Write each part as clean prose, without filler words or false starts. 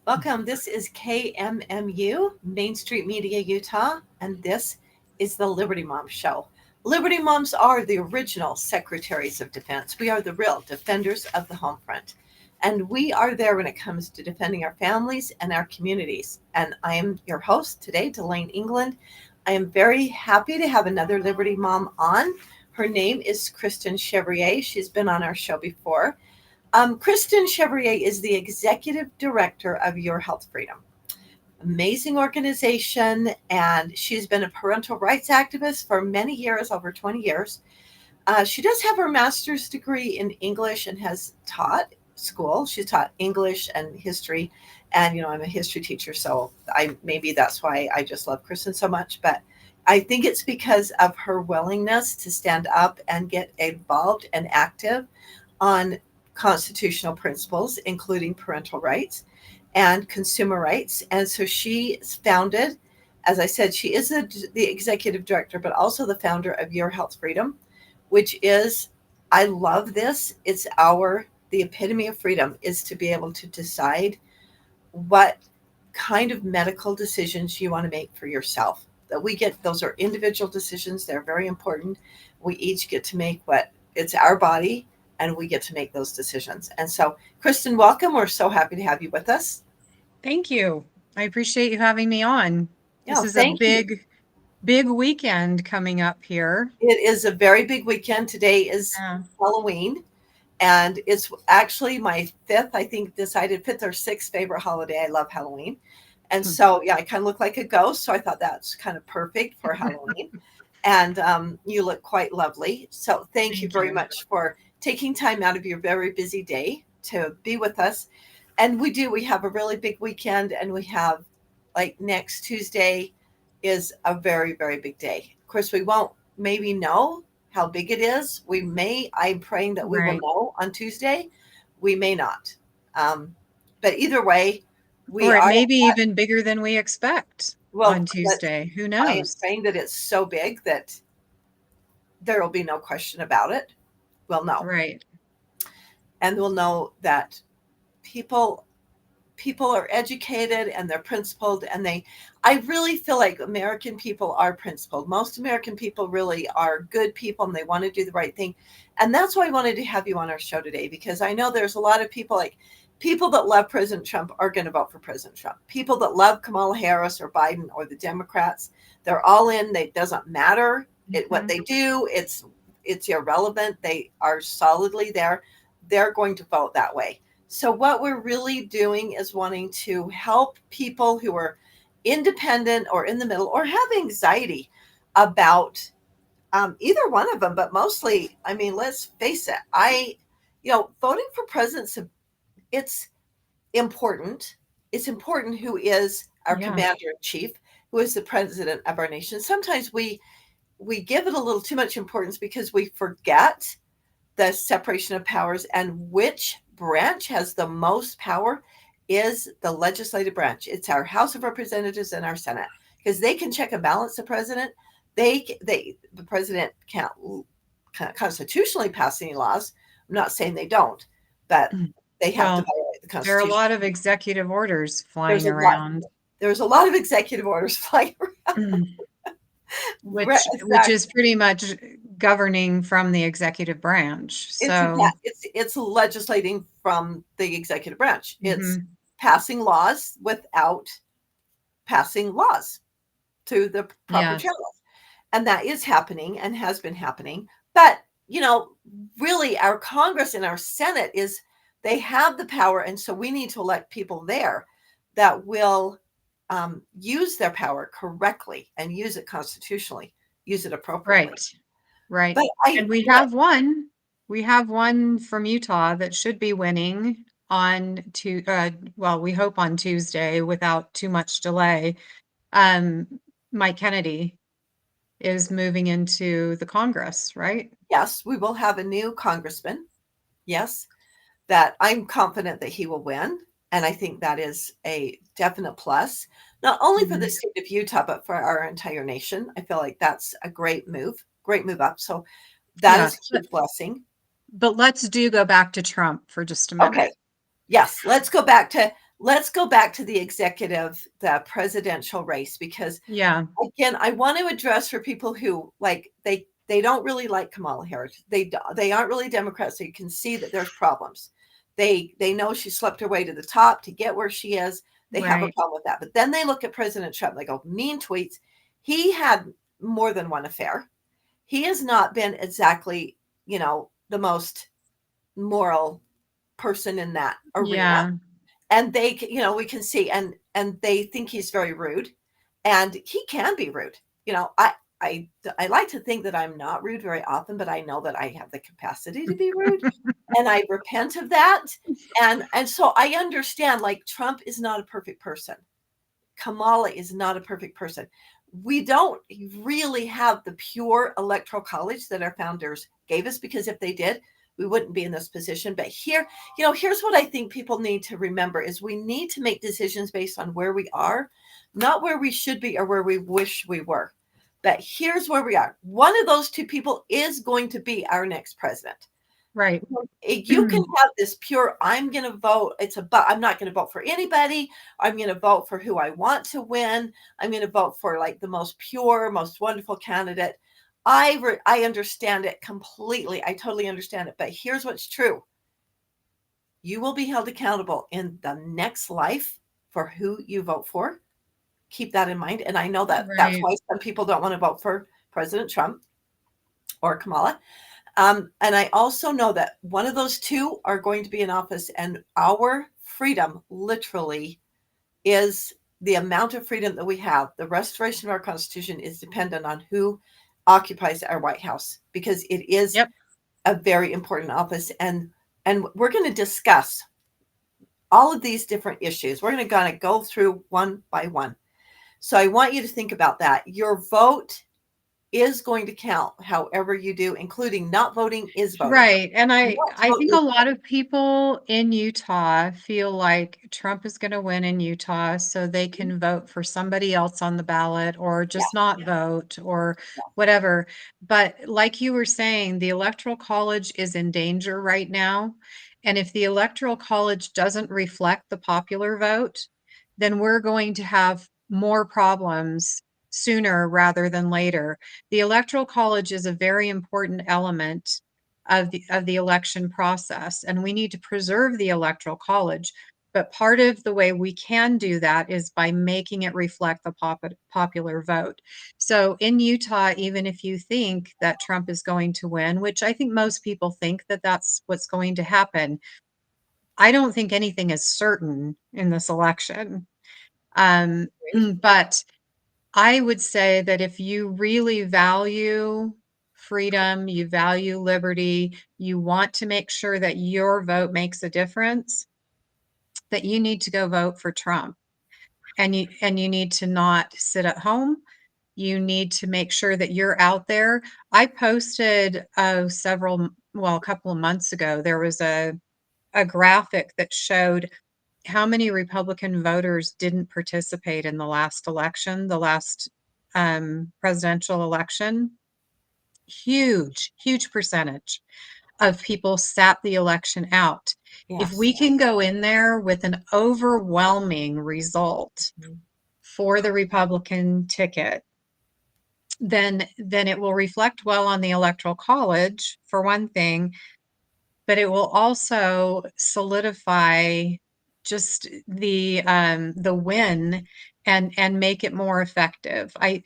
Welcome. This is KMMU, Main Street Media, Utah, and this is the Liberty Mom Show. Liberty Moms are the original secretaries of defense. We are the real defenders of the home front. And we are there when it comes to defending our families and our communities. And I am your host today, Dalane, England. I am very happy to have another Liberty Mom on. Her name is Kristen Chevrier. She's been on our show before. Kristen Chevrier is the executive director of Your Health Freedom. Amazing organization, and she's been a parental rights activist for many years, over 20 years. She does have her master's degree in English and has taught school. She's taught English and history, and I'm a history teacher, so maybe that's why I just love Kristen so much. But I think it's because of her willingness to stand up and get involved and active on constitutional principles, including parental rights and consumer rights. And so she founded, as I said, she is the executive director, but also the founder of Your Health Freedom, which is, I love this. It's the epitome of freedom is to be able to decide what kind of medical decisions you want to make for yourself. Those are individual decisions. They're very important. We each get to make it's our body, and we get to make those decisions. And so, Kristen, welcome. We're so happy to have you with us. Thank you. I appreciate you having me on. This is a big weekend coming up here. It is a very big weekend. Today is Halloween, and it's actually my fifth or sixth favorite holiday. I love Halloween. And so, I kind of look like a ghost. So I thought that's kind of perfect for Halloween. And you look quite lovely. So thank you very much for taking time out of your very busy day to be with us. And we have a really big weekend, and we have next Tuesday is a very, very big day. Of course, we won't maybe know how big it is. I'm praying that we will know on Tuesday. We may not. But either way, it may be even bigger than we expect on Tuesday. Who knows? I am praying that it's so big that there will be no question about it. We'll know. Right. And we'll know that people are educated and they're principled, and I really feel like American people are principled. Most American people really are good people, and they want to do the right thing. And that's why I wanted to have you on our show today, because I know there's a lot of people that love President Trump are going to vote for President Trump. People that love Kamala Harris or Biden or the Democrats, they're all in. It doesn't matter what they do. It's irrelevant. They are solidly there. They're going to vote that way. So what we're really doing is wanting to help people who are independent or in the middle or have anxiety about either one of them, but mostly, let's face it, voting for presidents, it's important. It's important who is our commander in chief, who is the president of our nation. Sometimes we give it a little too much importance because we forget the separation of powers, and which branch has the most power is the legislative branch. It's our House of Representatives and our Senate, because they can check and balance the president. The president can't constitutionally pass any laws. I'm not saying they don't, but they have to violate the Constitution. There are a lot of executive orders flying around. There's a lot of executive orders flying around. Which is pretty much governing from the executive branch. So it's legislating from the executive branch. It's passing laws without passing laws to the proper channels. And that is happening and has been happening. But, really our Congress and our Senate they have the power. And so we need to elect people there that will use their power correctly and use it constitutionally, use it appropriately. Right. And we have one from Utah that should be winning we hope on Tuesday without too much delay. Mike Kennedy is moving into the Congress, right? Yes, we will have a new congressman. Yes, that I'm confident that he will win. And I think that is a definite plus, not only for the state of Utah, but for our entire nation. I feel like that's a great move up. So that is a huge blessing. But let's go back to Trump for just a minute. Okay. Yes, let's go back to let's go back to the presidential race, because Yeah. again, I want to address for people who like they don't really like Kamala Harris. They aren't really Democrats, so you can see that there's problems. They know she slept her way to the top to get where she is. They have a Right. problem with that. But then they look at President Trump. They go, mean tweets. He had more than one affair. He has not been exactly, the most moral person in that arena. Yeah. And we can see, and they think he's very rude, and he can be rude. I like to think that I'm not rude very often, but I know that I have the capacity to be rude, and I repent of that. And so I understand, like, Trump is not a perfect person. Kamala is not a perfect person. We don't really have the pure electoral college that our founders gave us, because if they did, we wouldn't be in this position. But here's what I think people need to remember is we need to make decisions based on where we are, not where we should be or where we wish we were. But here's where we are. One of those two people is going to be our next president. Right. You can have this pure, I'm going to vote. I'm not going to vote for anybody. I'm going to vote for who I want to win. I'm going to vote for like the most pure, most wonderful candidate. I understand it completely. I totally understand it. But here's what's true. You will be held accountable in the next life for who you vote for. Keep that in mind. And I know that that's Right. why some people don't want to vote for President Trump or Kamala. And I also know that one of those two are going to be in office, and our freedom literally is the amount of freedom that we have. The restoration of our Constitution is dependent on who occupies our White House, because it is Yep. a very important office. And we're going to discuss all of these different issues. We're going to go through one by one. So I want you to think about that. Your vote is going to count, however you do, including not voting is voting. Right. And I Not I vote think a is lot of people in Utah feel like Trump is going to win in Utah so they voting. can vote for somebody else on the ballot or Yeah, just not vote or yeah. whatever. But like you were saying, the Electoral College is in danger right now. And if the Electoral College doesn't reflect the popular vote, then we're going to have more problems sooner rather than later. The Electoral College is a very important element of the election process, and we need to preserve the Electoral College. But part of the way we can do that is by making it reflect the popular vote. So in Utah, even if you think that Trump is going to win, which I think most people think that that's what's going to happen, I don't think anything is certain in this election. Um, but I would say that if you really value freedom, you value liberty, you want to make sure that your vote makes a difference, that you need to go vote for Trump. And you need to not sit at home. You need to make sure that you're out there. I posted a couple of months ago, there was a graphic that showed how many Republican voters didn't participate in the last election, the last presidential election. Huge, huge percentage of people sat the election out. If Yes. we can go in there with an overwhelming result for the Republican ticket, then it will reflect well on the Electoral College, for one thing, but it will also solidify just the win and make it more effective. I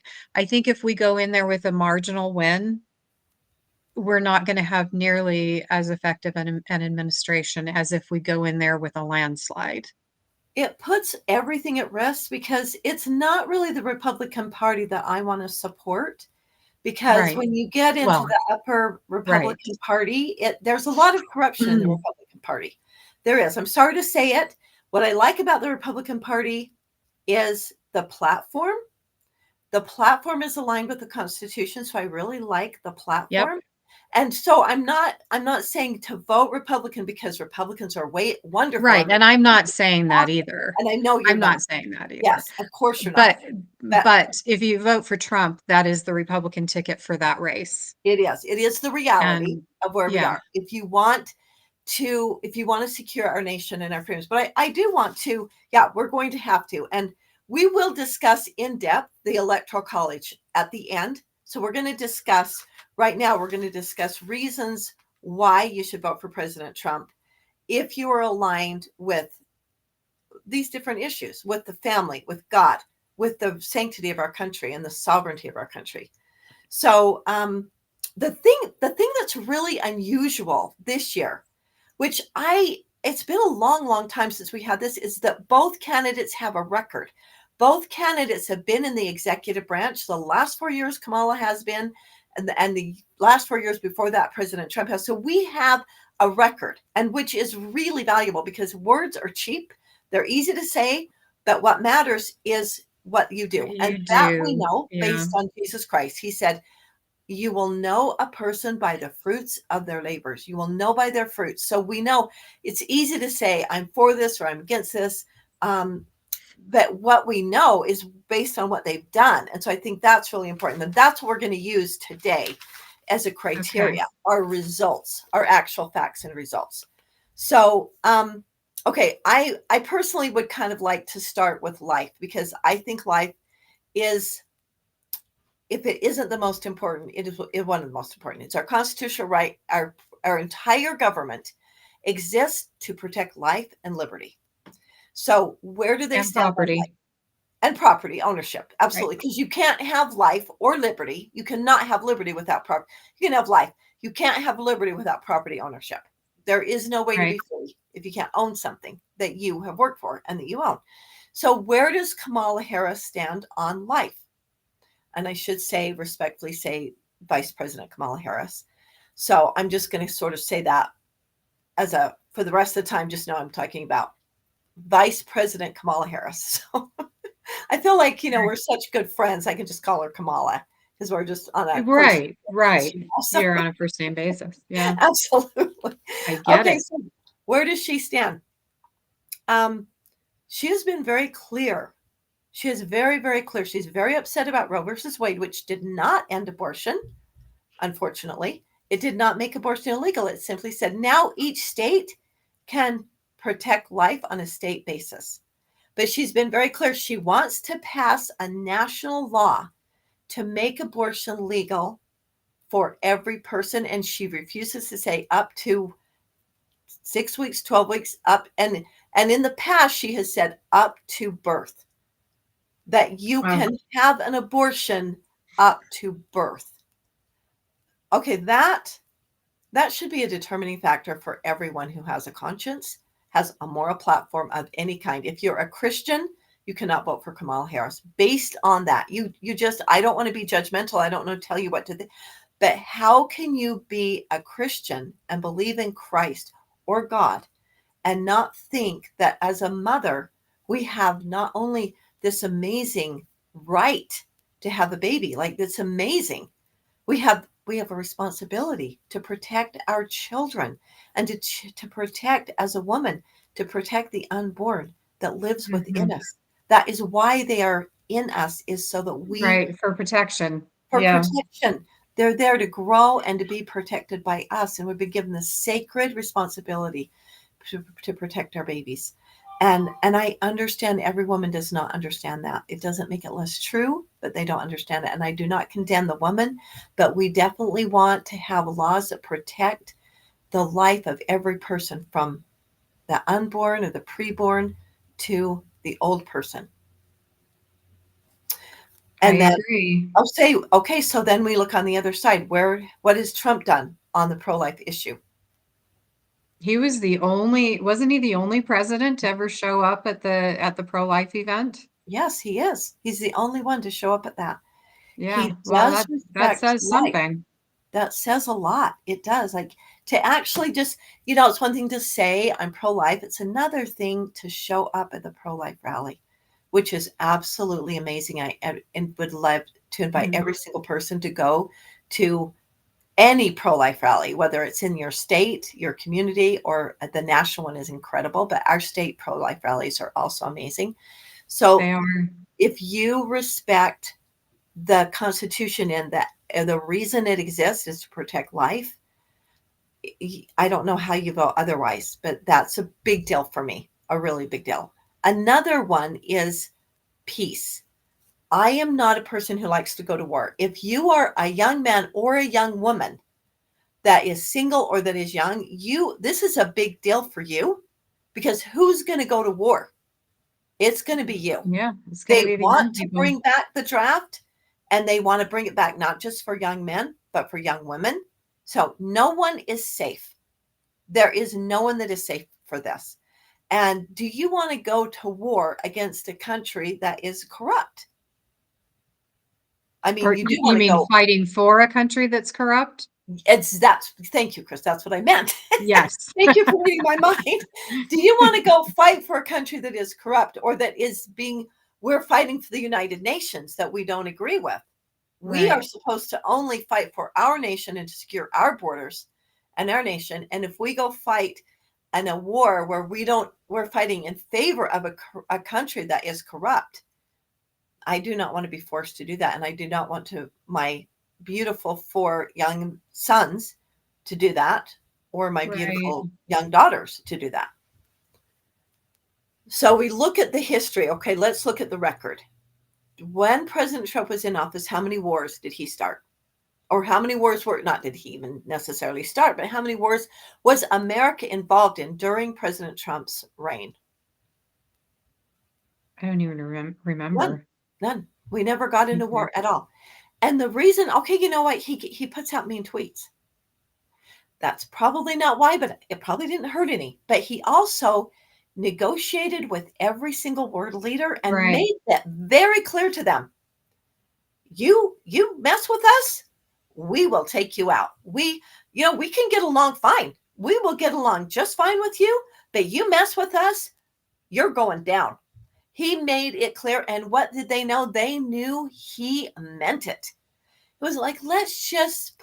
think if we go in there with a marginal win, we're not going to have nearly as effective an administration as if we go in there with a landslide. It puts everything at risk, because it's not really the Republican Party that I want to support. Because Right. when you get into Well, the upper right. Republican Party, there's a lot of corruption in the Republican Party. There is. I'm sorry to say it. What I like about the Republican Party is the platform. The platform is aligned with the Constitution, so I really like the Yep. platform. And so I'm not saying to vote Republican, because Republicans are wonderful. Right. And I'm not saying that either. And I know you're I'm not. not saying that either. Yes, of course you're not. But But but if you vote for Trump, that is the Republican ticket for that race. it is. It is the reality And of where we yeah, are. If you want to, if you want to secure our nation and our freedoms. But I do want to, we're going to have to. And we will discuss in depth the Electoral College at the end. So we're going to discuss, right now, we're going to discuss reasons why you should vote for President Trump if you are aligned with these different issues, with the family, with God, with the sanctity of our country and the sovereignty of our country. So the thing that's really unusual this year, which it's been a long, long time since we had this, is that both candidates have a record. Both candidates have been in the executive branch. The last 4 years, Kamala has been, and the last 4 years before that, President Trump has. So we have a record, and which is really valuable because words are cheap. They're easy to say, but what matters is what you do. And that we know based on Jesus Christ. He said, you will know a person by the fruits of their labors. You will know by their fruits. So we know it's easy to say, I'm for this or I'm against this. But what we know is based on what they've done. And so I think that's really important. And that's what we're going to use today as a criteria, our results, our actual facts and results. So, okay, I personally would kind of like to start with life, because I think life is, if it isn't the most important, it is one of the most important. It's our constitutional right. Our entire government exists to protect life and liberty. So where do they stand? Property. And property ownership. Absolutely. Because you can't have life or liberty. You cannot have liberty without property. You can have life. You can't have liberty without property ownership. There is no way to be free if you can't own something that you have worked for and that you own. So where does Kamala Harris stand on life? And I should say, respectfully say, Vice President Kamala Harris. So I'm just going to sort of say that for the rest of the time, just know I'm talking about Vice President Kamala Harris. So I feel like, we're such good friends. I can just call her Kamala because we're just on a right. So, you're on a first name basis. Yeah, absolutely. I get it. So where does she stand? She has been very clear. She is very, very clear. She's very upset about Roe versus Wade, which did not end abortion. Unfortunately, it did not make abortion illegal. It simply said now each state can protect life on a state basis. But she's been very clear. She wants to pass a national law to make abortion legal for every person. And she refuses to say up to 6 weeks, 12 weeks, up. And in the past, she has said up to birth, that you can have an abortion up to birth. Okay, that should be a determining factor for everyone who has a conscience, has a moral platform of any kind. If you're a Christian, you cannot vote for Kamala Harris based on that. You just, I don't want to be judgmental. I don't know to tell you what to think. But how can you be a Christian and believe in Christ or God and not think that as a mother, we have not only this amazing right to have a baby, like that's amazing. We have a responsibility to protect our children and to protect, as a woman, to protect the unborn that lives within us. That is why they are in us, is so that we for protection. Protection. They're there to grow and to be protected by us, and we've been given the sacred responsibility to protect our babies. And I understand every woman does not understand that. It doesn't make it less true, but they don't understand it. And I do not condemn the woman, but we definitely want to have laws that protect the life of every person, from the unborn or the preborn to the old person. And I agree. I'll say, okay, so then we look on the other side. What has Trump done on the pro-life issue? He was wasn't he the only president to ever show up at the pro-life event? Yes, he is. He's the only one to show up at that. Yeah, He does that says something. That says a lot. It does. Like, to actually just, it's one thing to say I'm pro-life. It's another thing to show up at the pro-life rally, which is absolutely amazing. I would love to invite every single person to go to any pro-life rally, whether it's in your state, your community, or the national one is incredible. But our state pro-life rallies are also amazing. So they are. If you respect the Constitution and that the reason it exists is to protect life, I don't know how you vote otherwise, but that's a big deal for me, a really big deal. Another one is peace. I am not a person who likes to go to war. If you are a young man or a young woman that is single or that is young, this is a big deal for you, because who's going to go to war? It's going to be you. Yeah, it's going to They be the young want to people. bring back the draft, and they want to bring it back not just for young men, but for young women. So no one is safe. There is no one that is safe for this. And do you want to go to war against a country that is corrupt? I mean, Or you do you want to mean go. fighting for a country that's corrupt? Thank you, Chris. That's what I meant. Yes. Thank you for reading my mind. Do you want to go fight for a country that is corrupt, or that is we're fighting for the United Nations that we don't agree with? We are Right. supposed to only fight for our nation and to secure our borders and our nation. And if we go fight in a war where we're fighting in favor of a country that is corrupt, I do not want to be forced to do that. And I do not want my beautiful 4 young sons to do that, or my Right. beautiful young daughters to do that. So we look at the history. Okay, let's look at the record. When President Trump was in office, how many wars did he start? Or how many wars not did he even necessarily start, but how many wars was America involved in during President Trump's reign? I don't even None. remember. None. We never got into Okay. war at all. And the reason, okay, you know what? He puts out mean tweets. That's probably not why, but it probably didn't hurt any. But he also negotiated with every single world leader and Right. made that very clear to them. You mess with us, we will take you out. We can get along fine. We will get along just fine with you, but you mess with us, you're going down. He made it clear. And what did they know? They knew he meant it. It was like, let's just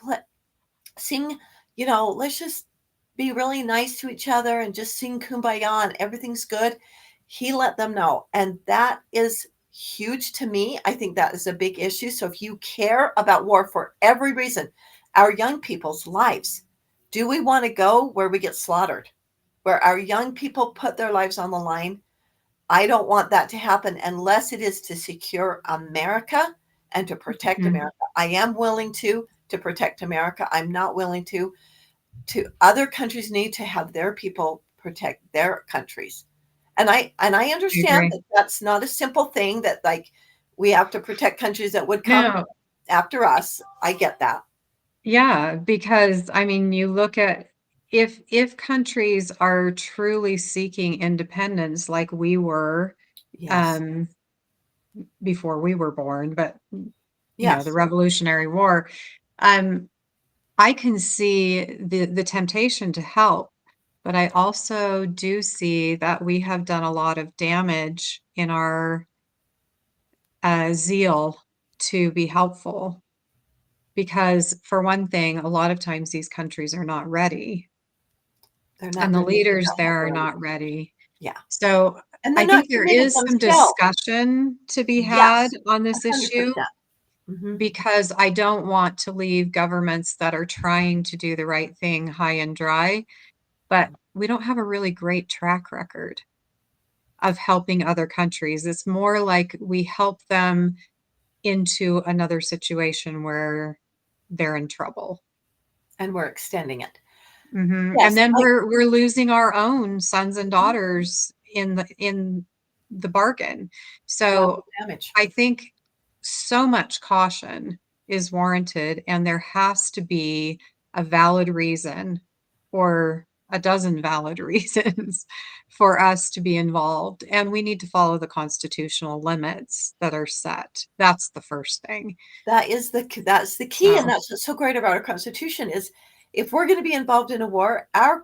sing, let's just be really nice to each other and just sing kumbaya and everything's good. He let them know. And that is huge to me. I think that is a big issue. So if you care about war for every reason, our young people's lives, do we want to go where we get slaughtered, where our young people put their lives on the line? I don't want that to happen unless it is to secure America and to protect Mhm. America. I am willing to protect America. I'm not willing to other countries need to have their people protect their countries. And I I understand agree. that that's not a simple thing, that like we have to protect countries that would come No, after us. I get that. yeah, because I mean, you look at if countries are truly seeking independence like we were Yes. um before we were born, but the Yes. Revolutionary War, um I can see the temptation to help, but I also do see that we have done a lot of damage in our zeal to be helpful. Because, for one thing, a lot of times these countries are not ready, They're not and the ready. They leaders don't have there the are right. not ready. Yeah. So, And they're I not think there committed is some themselves. discussion to be had Yes. on this issue 100%. Hmm. because I don't want to leave governments that are trying to do the right thing high and dry, but we don't have a really great track record of helping other countries. It's more like we help them into another situation where they're in trouble. And we're extending it. And Yes. then we're losing our own sons and daughters in the bargain. Collateral So damage. I think so much caution is warranted, and there has to be a valid reason or a dozen valid reasons for us to be involved. And we need to follow the constitutional limits that are set. That's the first thing. That's the key, and So, that's what's so great about our Constitution is if we're going to be involved in a war, our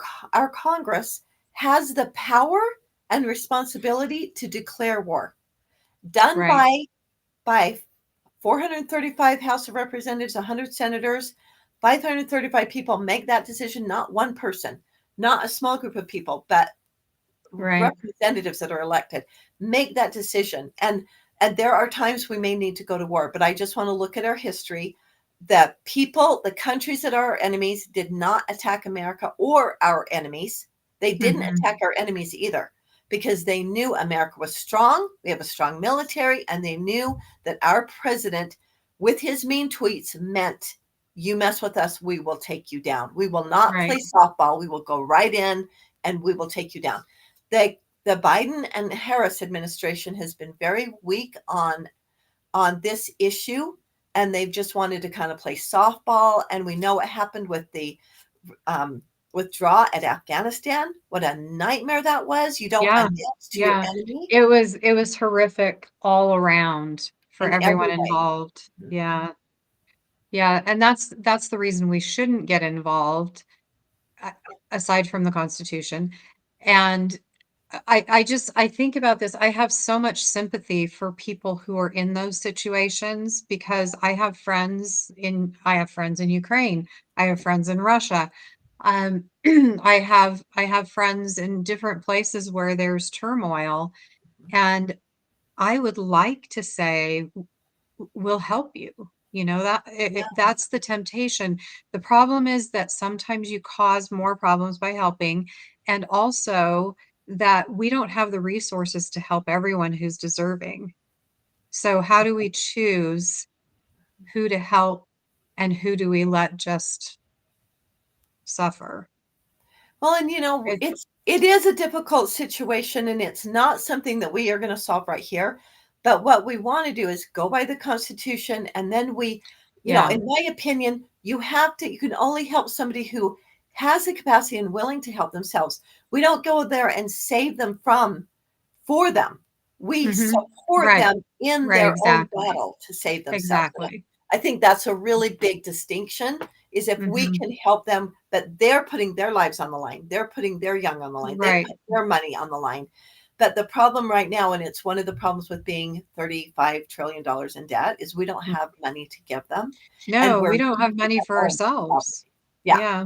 Congress has the power and responsibility to declare war, done right, by 435 House of Representatives, 100 senators, 535 people make that decision. Not one person, not a small group of people, but right. representatives that are elected make that decision. And there are times we may need to go to war, but I just want to look at our history. the people, the countries that are our enemies did not attack America or our enemies. They didn't attack our enemies either, because they knew America was strong. We have a strong military, and they knew that our president, with his mean tweets, meant you mess with us, we will take you down. We will not play softball. We will go right in and we will take you down. The Biden and Harris administration has been very weak on this issue, and they've just wanted to kind of play softball. And we know what happened with the withdraw at Afghanistan. What a nightmare that was. You don't announce to your enemy. It was horrific all around for In everyone every way. involved. Yeah. Yeah. And that's the reason we shouldn't get involved, aside from the Constitution. And I think about this. I have so much sympathy for people who are in those situations, because I have friends in Ukraine. I have friends in Russia. I have friends in different places where there's turmoil, and I would like to say, we'll help you. That's the temptation. The problem is that sometimes you cause more problems by helping, and also that we don't have the resources to help everyone who's deserving. So how do we choose who to help and who do we let just suffer? Well, and it is a difficult situation, and it's not something that we are going to solve right here. But what we want to do is go by the Constitution, and then in my opinion, you can only help somebody who has the capacity and willing to help themselves. We don't go there and save them for them. We support them in their own battle to save themselves. I think that's a really big distinction, is if we can help them, but they're putting their lives on the line. They're putting their young on the line. They put their money on the line. But the problem right now, and it's one of the problems with being $35 trillion in debt, is we don't have money to give them. No, we don't have money for ourselves. Yeah.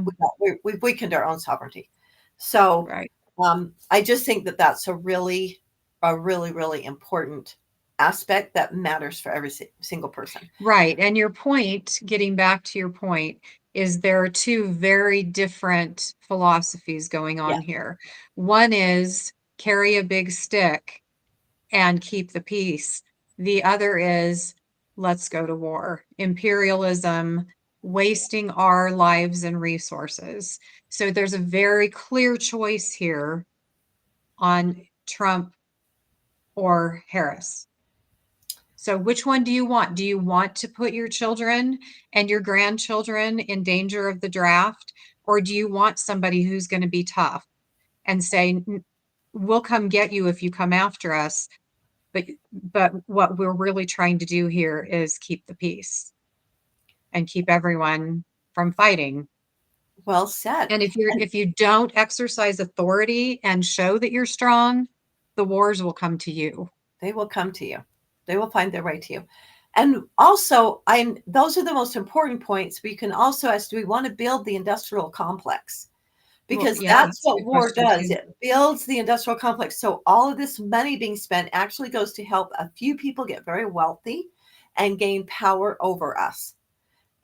We've weakened our own sovereignty. So I just think that that's a really, really important aspect that matters for every single person. Right. And your point, getting back to your point, is there are two very different philosophies going on here. One is carry a big stick and keep the peace. The other is let's go to war. Imperialism, wasting our lives and resources. So there's a very clear choice here on Trump or Harris. So which one do you want? Do you want to put your children and your grandchildren in danger of the draft? Or do you want somebody who's going to be tough and say, we'll come get you if you come after us, but what we're really trying to do here is keep the peace and keep everyone from fighting? Well said. And if you don't exercise authority and show that you're strong, the wars will come to you. They will come to you. They will find their way to you. And also, those are the most important points. But you can also ask, do we want to build the industrial complex? Because that's what war does. Too. It builds the industrial complex. So all of this money being spent actually goes to help a few people get very wealthy and gain power over us.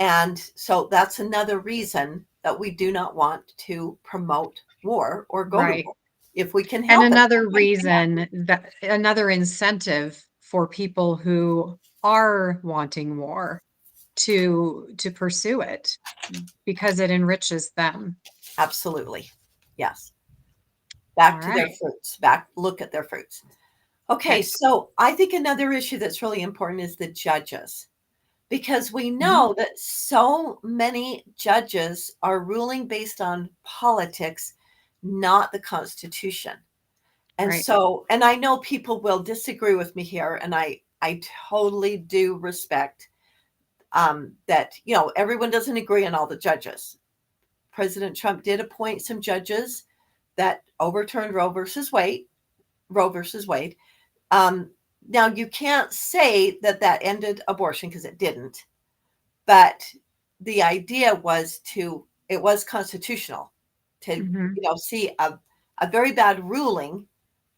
And so that's another reason that we do not want to promote war or go to war. If we can help and another reason, that another incentive for people who are wanting war to pursue it, because it enriches them. Absolutely. Yes. Back to their fruits. Look at their fruits. Okay, so I think another issue that's really important is the judges, because we know that so many judges are ruling based on politics, not the Constitution. And so, and I know people will disagree with me here, and I totally do respect that, everyone doesn't agree on all the judges. President Trump did appoint some judges that overturned Roe versus Wade. Now, you can't say that ended abortion, because it didn't. But the idea was it was constitutional to, see a very bad ruling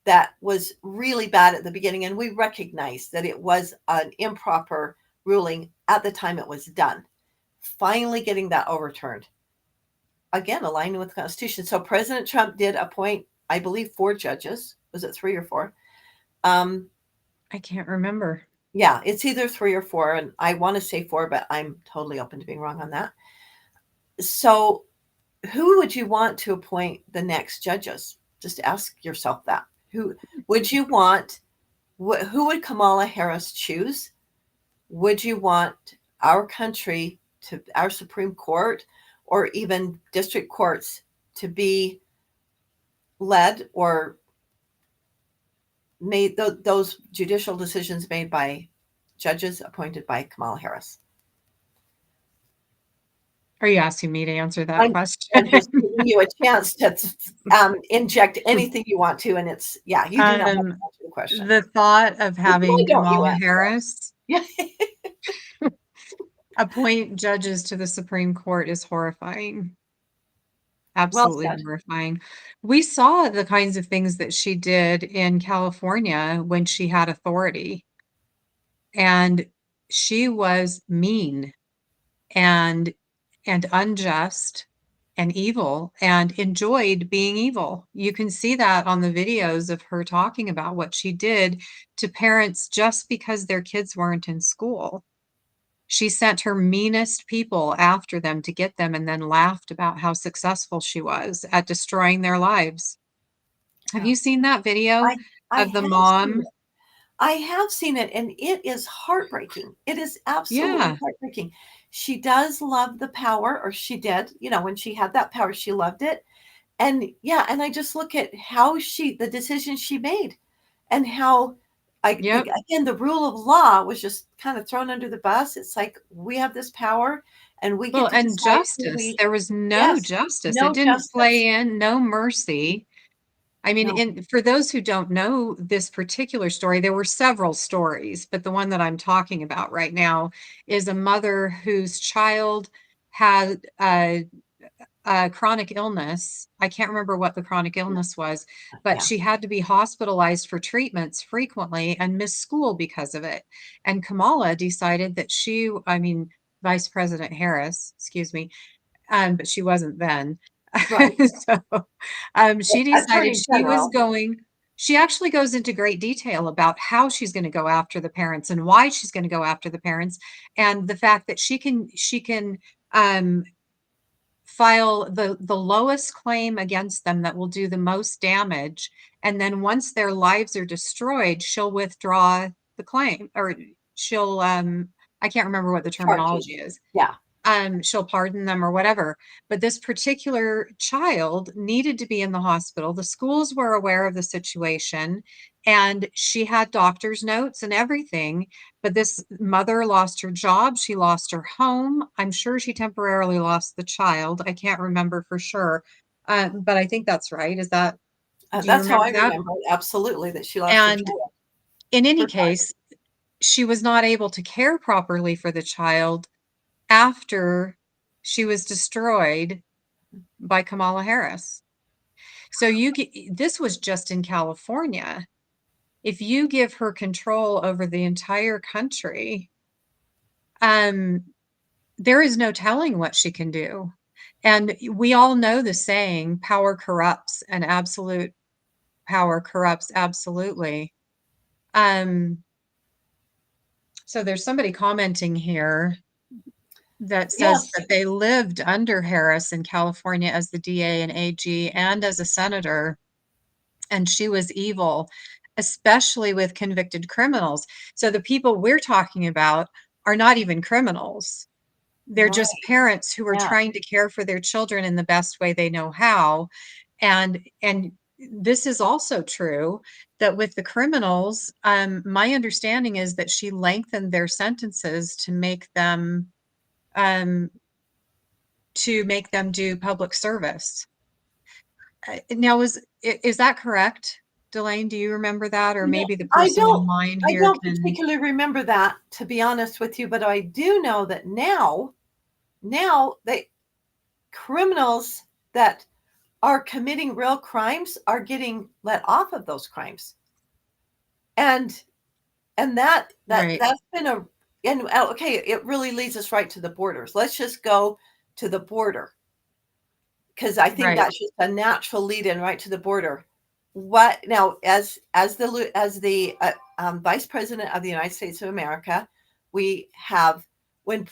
that was really bad at the beginning. And we recognized that it was an improper ruling at the time it was done. finally getting that overturned. Again, aligning with the Constitution. So President Trump did appoint, I believe, 4 judges. Was it 3 or 4? I can't remember. Yeah, it's either 3 or 4, and I want to say 4, but I'm totally open to being wrong on that. So who would you want to appoint the next judges? Just ask yourself that. Who would you want? Who would Kamala Harris choose? Would you want our country to, our Supreme Court or even district courts, to be led or made those judicial decisions made by judges appointed by Kamala Harris? Are you asking me to answer that question? I'm just giving you a chance to inject anything you want to, and it's, yeah, you do not have to answer the question. The thought of having Kamala Harris appoint judges to the Supreme Court is horrifying. Absolutely horrifying. We saw the kinds of things that she did in California when she had authority. And she was mean and unjust and evil and enjoyed being evil. You can see that on the videos of her talking about what she did to parents just because their kids weren't in school. She sent her meanest people after them to get them and then laughed about how successful she was at destroying their lives. Have you seen that video of the mom? I have seen it, and it is heartbreaking. It is absolutely heartbreaking. She does love the power, or she did, when she had that power, she loved it. And and I just look at how the decisions she made, and how, again, the rule of law was just kind of thrown under the bus. It's like, we have this power, and we get to and decide justice. There was no justice. It didn't play in, no mercy. I mean, for those who don't know this particular story, there were several stories, but the one that I'm talking about right now is a mother whose child had a chronic illness. I can't remember what the chronic illness was, but she had to be hospitalized for treatments frequently and miss school because of it. And Kamala decided that Vice President Harris, excuse me, but she wasn't then. Right. So she decided she actually goes into great detail about how she's going to go after the parents and why she's going to go after the parents, and the fact that she can file the lowest claim against them that will do the most damage. And then once their lives are destroyed, she'll withdraw the claim, or she'll, I can't remember what the terminology is. Yeah. She'll pardon them or whatever. But this particular child needed to be in the hospital. The schools were aware of the situation, and she had doctor's notes and everything. But this mother lost her job. She lost her home. I'm sure she temporarily lost the child. I can't remember for sure. But I think that's right. Is that, that's how I remember it. Absolutely, that she lost her child. In any case, she was not able to care properly for the child after she was destroyed by Kamala Harris. So this was just in California. If you give her control over the entire country, there is no telling what she can do. And we all know the saying, power corrupts, and absolute power corrupts absolutely. So there's somebody commenting here that says that they lived under Harris in California as the DA and AG and as a senator, and she was evil, especially with convicted criminals. So the people we're talking about are not even criminals. They're just parents who are trying to care for their children in the best way they know how. And this is also true that with the criminals, my understanding is that she lengthened their sentences to make them do public service. Now, is that correct, Dalane? Do you remember that? Or maybe the person online here? I don't particularly remember that, to be honest with you, but I do know that now criminals that are committing real crimes are getting let off of those crimes. And that's been And okay, it really leads us right to the borders. Let's just go to the border, because I think Right. that's just a natural lead in right to the border. What now, as the vice president of the United States of America, we have when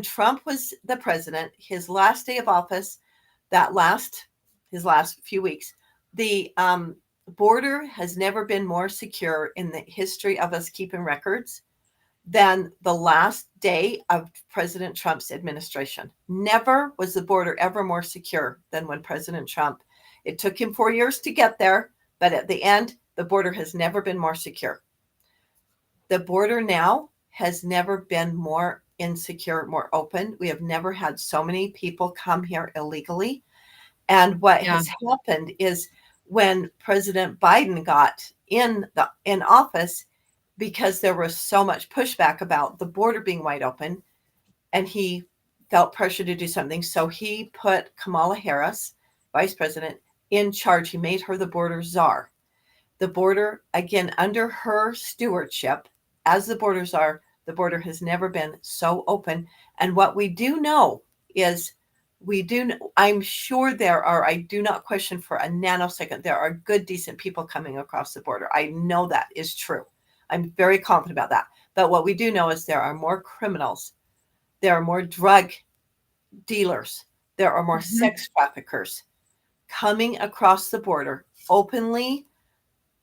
Trump was the president, his last day of office, his last few weeks, the border has never been more secure in the history of us keeping records than the last day of President Trump's administration. Never was the border ever more secure than when President Trump. It took him 4 years to get there, but at the end, the border has never been more secure. The border now has never been more insecure, more open. We have never had so many people come here illegally. And what has happened is when President Biden got in office, because there was so much pushback about the border being wide open, and he felt pressure to do something. So he put Kamala Harris, vice president, in charge. He made her the border czar. The border, again, under her stewardship, as the border czar, the border has never been so open. And what we do know is I'm sure I do not question for a nanosecond, there are good, decent people coming across the border. I know that is true. I'm very confident about that. But what we do know is there are more criminals. There are more drug dealers. There are more sex traffickers coming across the border openly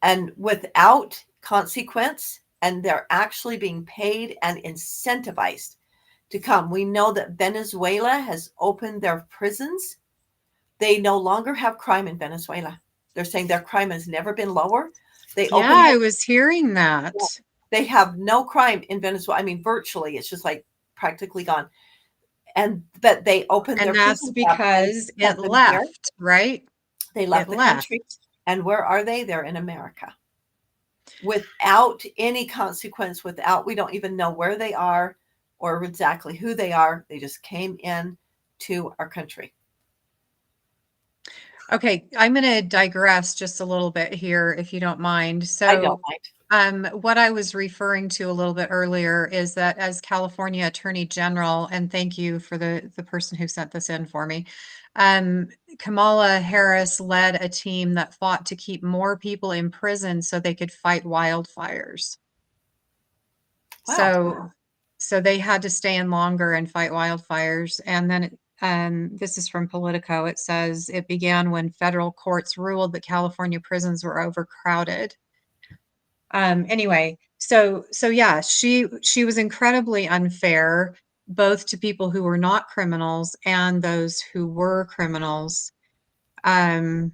and without consequence. And they're actually being paid and incentivized to come. We know that Venezuela has opened their prisons. They no longer have crime in Venezuela. They're saying their crime has never been lower. I was hearing that. They have no crime in Venezuela. I mean, virtually, it's just like practically gone. But they opened their prisons. And that's because it left, right? They left the country. And where are they? They're in America. Without any consequence, we don't even know where they are or exactly who they are. They just came in to our country. Okay, I'm going to digress just a little bit here, if you don't mind. So, I don't mind. What I was referring to a little bit earlier is that as California Attorney General, and thank you for the person who sent this in for me, Kamala Harris led a team that fought to keep more people in prison so they could fight wildfires. Wow. So they had to stay in longer and fight wildfires. And then this is from Politico. It says it began when federal courts ruled that California prisons were overcrowded. Anyway, so yeah, she was incredibly unfair, both to people who were not criminals and those who were criminals. Yeah.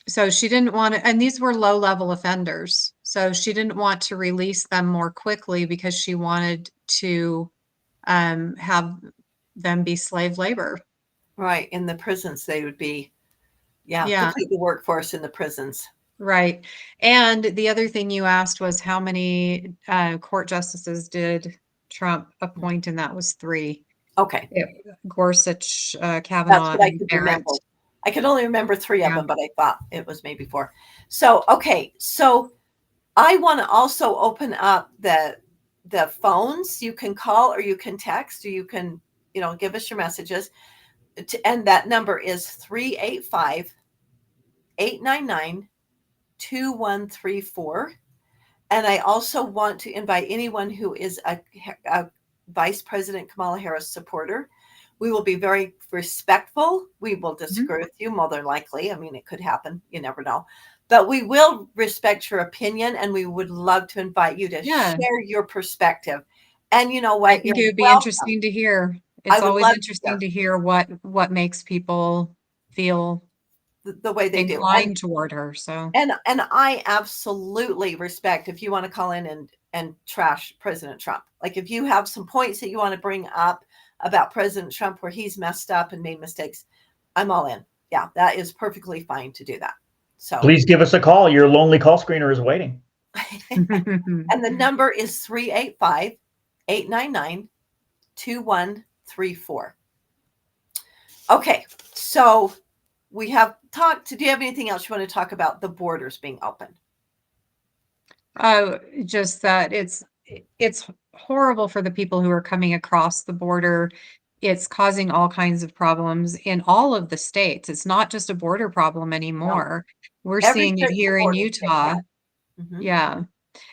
So she didn't want to, and these were low-level offenders. So she didn't want to release them more quickly because she wanted to have them be slave labor. Right. In the prisons, they would be, complete the workforce in the prisons. Right. And the other thing you asked was how many court justices did Trump appoint, and that was 3. Okay. Gorsuch, Kavanaugh, That's what I could Barrett. remember. I could only remember 3 of them, but I thought it was maybe 4. So, okay. So I want to also open up the phones. You can call or you can text or you can, give us your messages. And that number is 385-899-2134. And I also want to invite anyone who is a Vice President Kamala Harris supporter. We will be very respectful. We will disagree with you, more than likely. I mean, it could happen. You never know. But we will respect your opinion, and we would love to invite you to share your perspective. And you know what? I think it would be interesting to hear. It's always interesting to hear what makes people feel the way they do, inclined toward her. So, and I absolutely respect if you want to call in and trash President Trump. Like if you have some points that you want to bring up about President Trump where he's messed up and made mistakes, I'm all in. Yeah, that is perfectly fine to do that. So please give us a call. Your lonely call screener is waiting. And the number is 385-899-2134. Okay, so we have talked. Do you have anything else you want to talk about the borders being open? Just that it's horrible for the people who are coming across the border. It's causing all kinds of problems in all of the states. It's not just a border problem No, anymore. We're every seeing it state here in border state Utah. has. Mhm. Yeah.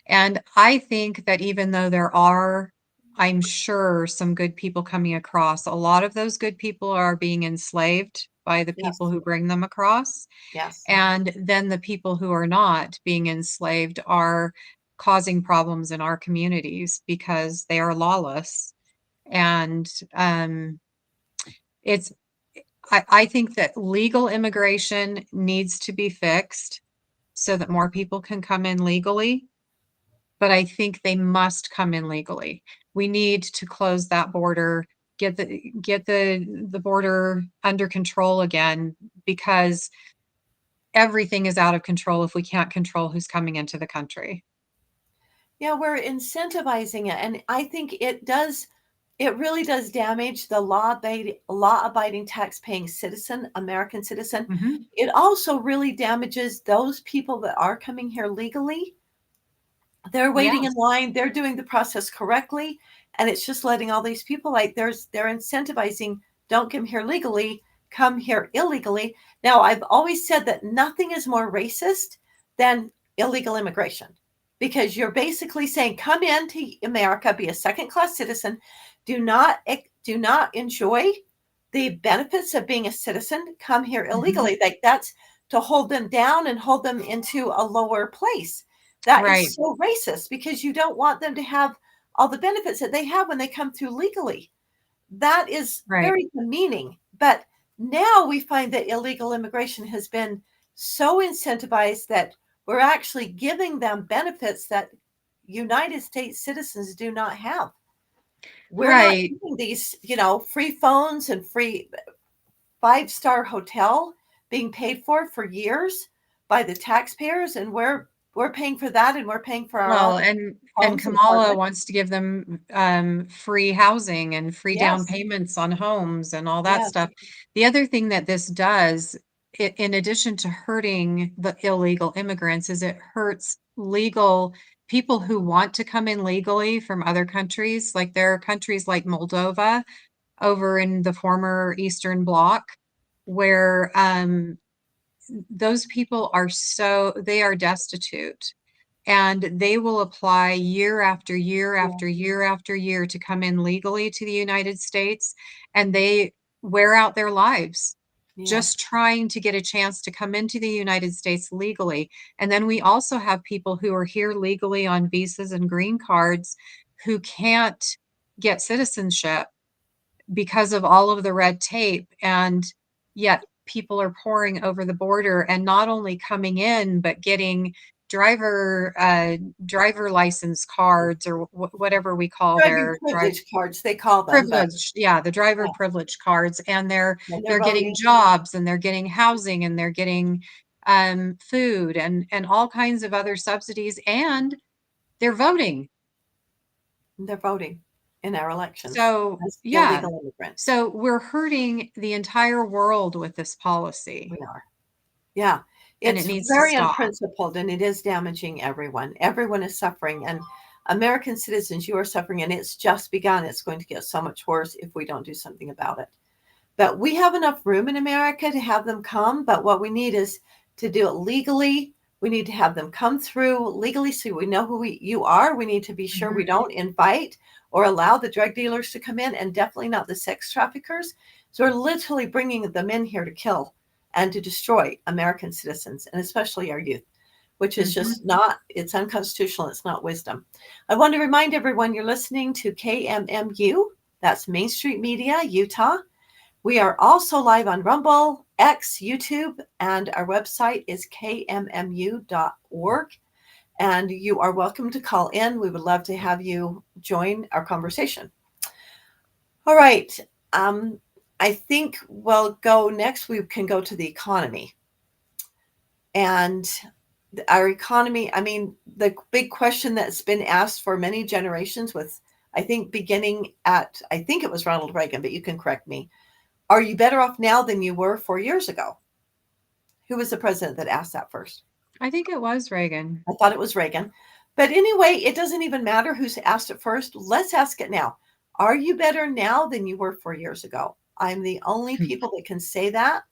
And I think that even though there are, I'm sure, some good people coming across, a lot of those good people are being enslaved by the people Yes, who bring them across. yes. And then the people who are not being enslaved are causing problems in our communities because they are lawless. And it's, I think that legal immigration needs to be fixed so that more people can come in legally. But I think they must come in legally. We need to close that border, get the border under control again, because everything is out of control if we can't control who's coming into the country. Yeah, we're incentivizing it, and I think it really does damage the law-abiding, tax-paying citizen, American citizen. Mhm. It also really damages those people that are coming here legally. They're waiting in Yes. line, they're doing the process correctly, and it's just letting all these people like they're incentivizing, don't come here legally, come here illegally. Now, I've always said that nothing is more racist than illegal immigration because you're basically saying come into America, be a second-class citizen, do not enjoy the benefits of being a citizen, come here Mhm. illegally. Like that's to hold them down and hold them into a lower place. That Right. is so racist because you don't want them to have all the benefits that they have when they come through legally. That is Right. very demeaning. But now we find that illegal immigration has been so incentivized that we're actually giving them benefits that United States citizens do not have. We're not Right. giving these, free phones and free five-star hotel being paid for years by the taxpayers, and we're paying for that, and we're paying for our own Well, and homes and Kamala apartments. wants to give them free housing and free down Yes, payments on homes and all that yes, stuff. The other thing that this does, in addition to hurting the illegal immigrants, is it hurts legal people who want to come in legally from other countries. Like there are countries like Moldova over in the former Eastern Bloc where those people are they are destitute and they will apply year after year yeah, after year after year to come in legally to the United States, and they wear out their lives yes. just trying to get a chance to come into the United States legally. And then we also have people who are here legally on visas and green cards who can't get citizenship because of all of the red tape, and yet people are pouring over the border and not only coming in but getting driver license cards or whatever we call Driving their privilege cards, they call them, but privilege, yeah, the driver yeah, privilege cards, and and they're they're getting voting, jobs and they're getting housing and they're getting food and all kinds of other subsidies, and they're voting. and they're voting in our elections So as yeah, illegal immigrants. so we're hurting the entire world with this We policy, are. Yeah. and it It's needs to very stop. unprincipled and it is damaging everyone. Everyone is suffering. And American citizens, you are suffering, and it's just begun. It's going to get so much worse if we don't do something about it. But we have enough room in America to have them come. But what we need is to do it legally. We need to have them come through legally so we know who you are. We need to be sure we Mhm. don't invite or allow the drug dealers to come in, and definitely not the sex traffickers. So we're literally bringing them in here to kill and to destroy American citizens, and especially our youth, which is Mhm. just not, it's unconstitutional. It's not wisdom. I want to remind everyone you're listening to KMMU. That's Main Street Media, Utah. We are also live on Rumble, X, YouTube, and our website is kmmu.org. And you are welcome to call in. We would love to have you join our conversation. All right. I think we'll go next. We can go to the economy. And our economy, I mean, the big question that's been asked for many generations with, I think, beginning at, I think it was Ronald Reagan, but you can correct me. Are you better off now than you were 4 years ago? Who was the president that asked that first? I think it was Reagan. I thought it was Reagan. But anyway, it doesn't even matter who's asked it first. Let's ask it now. Are you better now than you were 4 years ago? I'm the only people that can say that.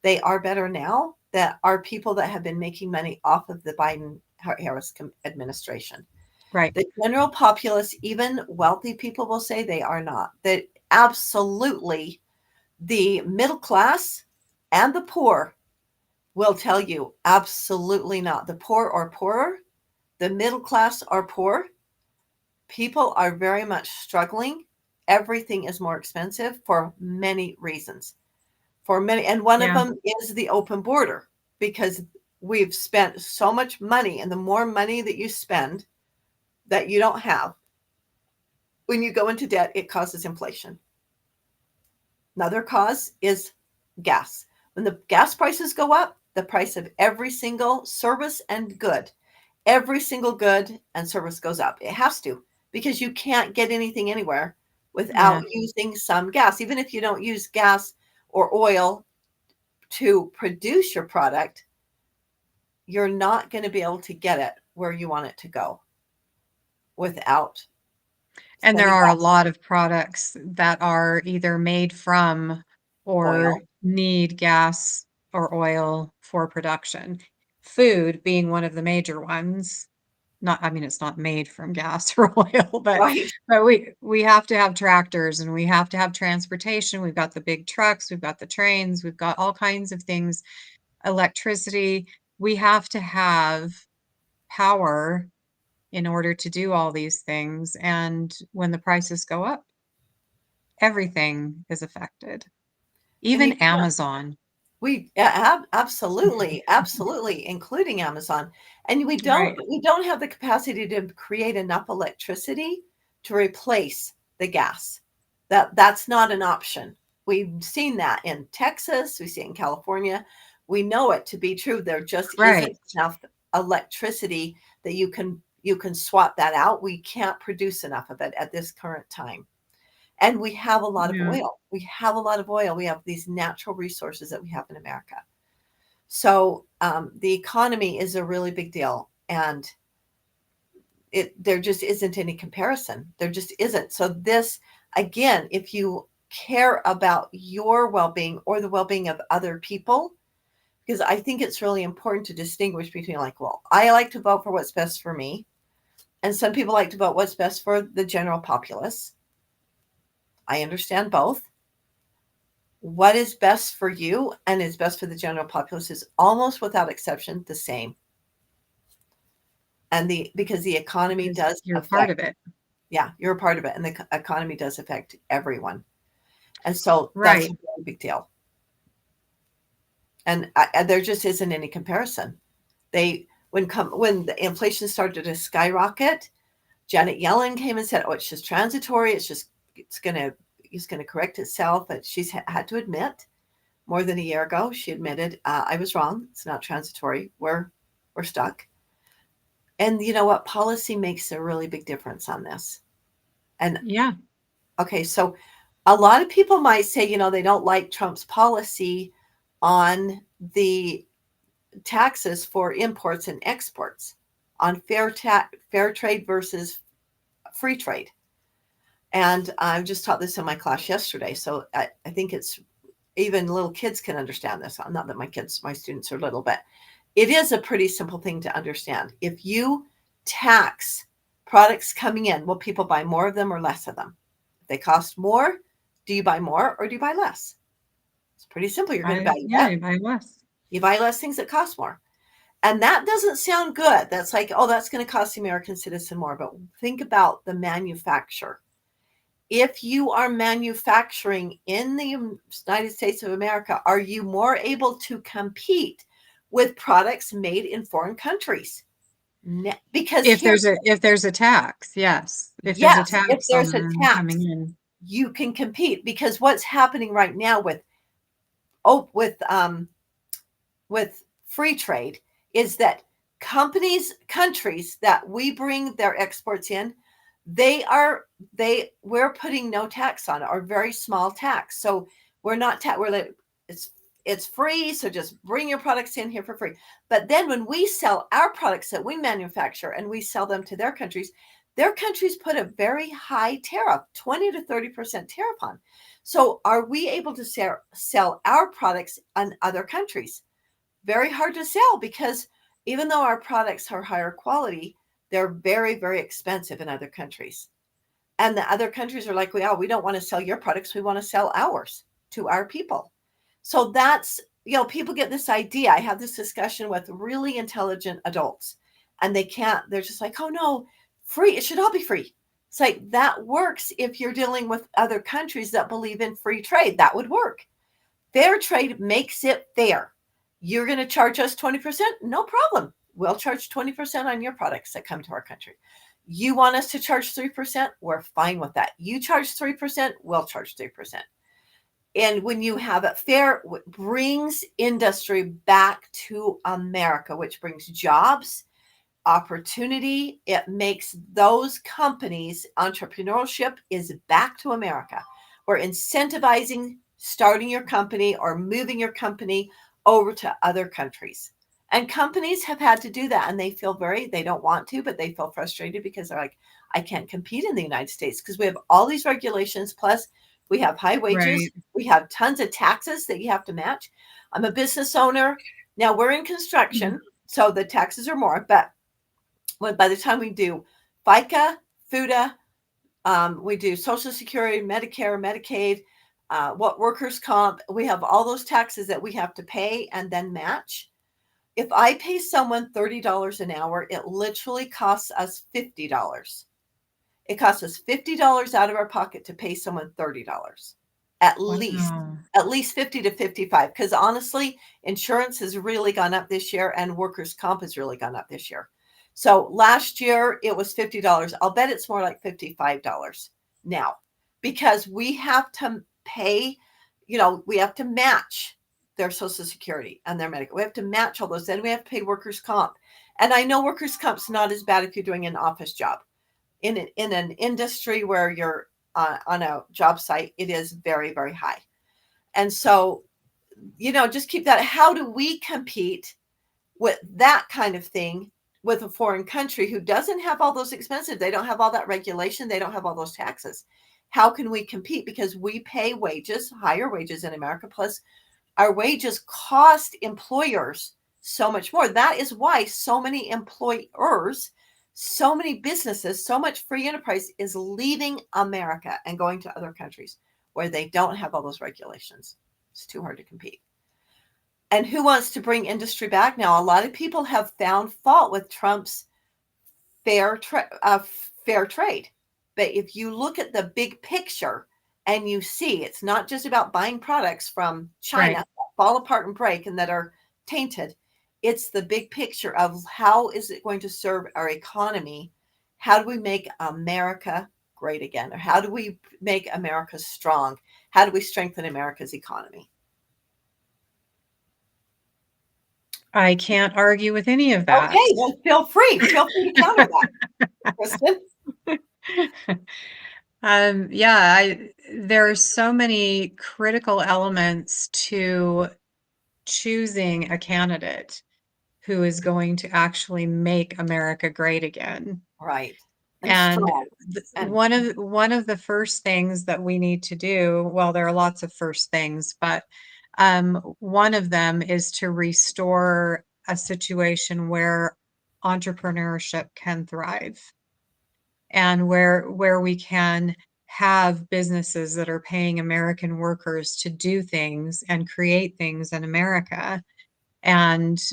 They are better now. That are people that have been making money off of the Biden-Harris administration. Right. The general populace, even wealthy people, will say they are not. That absolutely the middle class and the poor will tell you absolutely not. The poor are poorer. The middle class are poor. People are very much struggling. Everything is more expensive for many reasons. And one of them is the open border, because we've spent so much money, and the more money that you spend that you don't have, when you go into debt, it causes inflation. Another cause is gas. When the gas prices go up, the price of every single service and good, every single good and service goes up. It has to, because you can't get anything anywhere without using some gas. Even if you don't use gas or oil to produce your product, you're not going to be able to get it where you want it to go without. And there are a lot of products that are either made from or need gas or oil for production. Food being one of the major ones. It's not made from gas or oil, but we have to have tractors, and we have to have transportation. We've got the big trucks, we've got the trains, we've got all kinds of things, electricity. We have to have power in order to do all these things. And when the prices go up, everything is affected, even Amazon. Absolutely, including Amazon. And we don't have the capacity to create enough electricity to replace the gas. That's not an option. We've seen that in Texas. We see it in California. We know it to be true. There just isn't enough electricity that you can swap that out. We can't produce enough of it at this current time. And we have a lot of oil. We have a lot of oil. We have these natural resources that we have in America. So the economy is a really big deal. And there just isn't any comparison. There just isn't. So this, again, if you care about your well-being or the well-being of other people, because I think it's really important to distinguish between, like, well, I like to vote for what's best for me, and some people like to vote what's best for the general populace. I understand both. What is best for you and is best for the general populace is almost without exception the same. And because the economy does affect, part of it. Yeah, you're a part of it. And the economy does affect everyone. And so that's a really big deal. And there just isn't any comparison. When the inflation started to skyrocket, Janet Yellen came and said, "Oh, it's just transitory. It's going to correct itself." But she's had to admit, more than a year ago, she admitted, "I was wrong. It's not transitory. We're stuck." And you know what? Policy makes a really big difference on this. And okay, so a lot of people might say, they don't like Trump's policy on the taxes for imports and exports, on fair trade versus free trade. And I just taught this in my class yesterday. So I think it's even little kids can understand this. Not that my students are little, but it is a pretty simple thing to understand. If you tax products coming in, will people buy more of them or less of them? If they cost more, do you buy more or do you buy less? It's pretty simple. You're going to buy you buy less. You buy less things that cost more. And that doesn't sound good. That's like, oh, that's going to cost the American citizen more. But think about the manufacturer. If you are manufacturing in the United States of America, are you more able to compete with products made in foreign countries? Because if there's a tax, yes. If there's a tax coming in, you can compete. Because what's happening right now with free trade is that countries that we bring their exports in, we're putting no tax on it, or very small tax. So we're not it's it's free. So just bring your products in here for free. But then when we sell our products that we manufacture and we sell them to their countries put a very high tariff, 20 to 30% tariff on. So are we able to sell our products in other countries? Very hard to sell, because even though our products are higher quality, they're very, very expensive in other countries. And the other countries are like, well, we don't want to sell your products. We want to sell ours to our people. So that's, people get this idea. I have this discussion with really intelligent adults, and they're just like, oh no, free. It should all be free. It's like, that works if you're dealing with other countries that believe in free trade. That would work. Fair trade makes it fair. You're going to charge us 20%? No problem. We'll charge 20% on your products that come to our country. You want us to charge 3%? We're fine with that. You charge 3%, we'll charge 3%. And when you have it fair, it brings industry back to America, which brings jobs, opportunity. It makes those companies, entrepreneurship is back to America. We're incentivizing starting your company or moving your company over to other countries. And companies have had to do that, and they don't want to, but they feel frustrated because they're like, I can't compete in the United States because we have all these regulations. Plus we have high wages. Right. We have tons of taxes that you have to match. I'm a business owner. Now we're in construction, so the taxes are more, but by the time we do FICA, FUTA, we do Social Security, Medicare, Medicaid, workers' comp, we have all those taxes that we have to pay and then match. If I pay someone $30 an hour, it literally costs us $50. It costs us $50 out of our pocket to pay someone $30. At least 50 to 55. Because honestly, insurance has really gone up this year, and workers' comp has really gone up this year. So last year it was $50. I'll bet it's more like $55 now, because we have to pay, we have to match their Social Security and their Medicare. We have to match all those. Then we have to pay workers' comp. And I know workers' comp's not as bad if you're doing an office job. In an industry where you're on a job site, it is very, very high. And so, just keep that. How do we compete with that kind of thing with a foreign country who doesn't have all those expenses? They don't have all that regulation. They don't have all those taxes. How can we compete? Because we pay higher wages in America, plus our wages cost employers so much more. That is why so many employers, so many businesses, so much free enterprise is leaving America and going to other countries where they don't have all those regulations. It's too hard to compete. And who wants to bring industry back now? A lot of people have found fault with Trump's fair trade. But if you look at the big picture and you see it's not just about buying products from China that fall apart and break and that are tainted. It's the big picture of how is it going to serve our economy? How do we make America great again? Or how do we make America strong? How do we strengthen America's economy? I can't argue with any of that. Okay, well, feel free to counter that, Kristen. There are so many critical elements to choosing a candidate who is going to actually make America great again. Right. And one of the first things that we need to do, well, there are lots of first things, but one of them is to restore a situation where entrepreneurship can thrive, and where we can have businesses that are paying American workers to do things and create things in America. And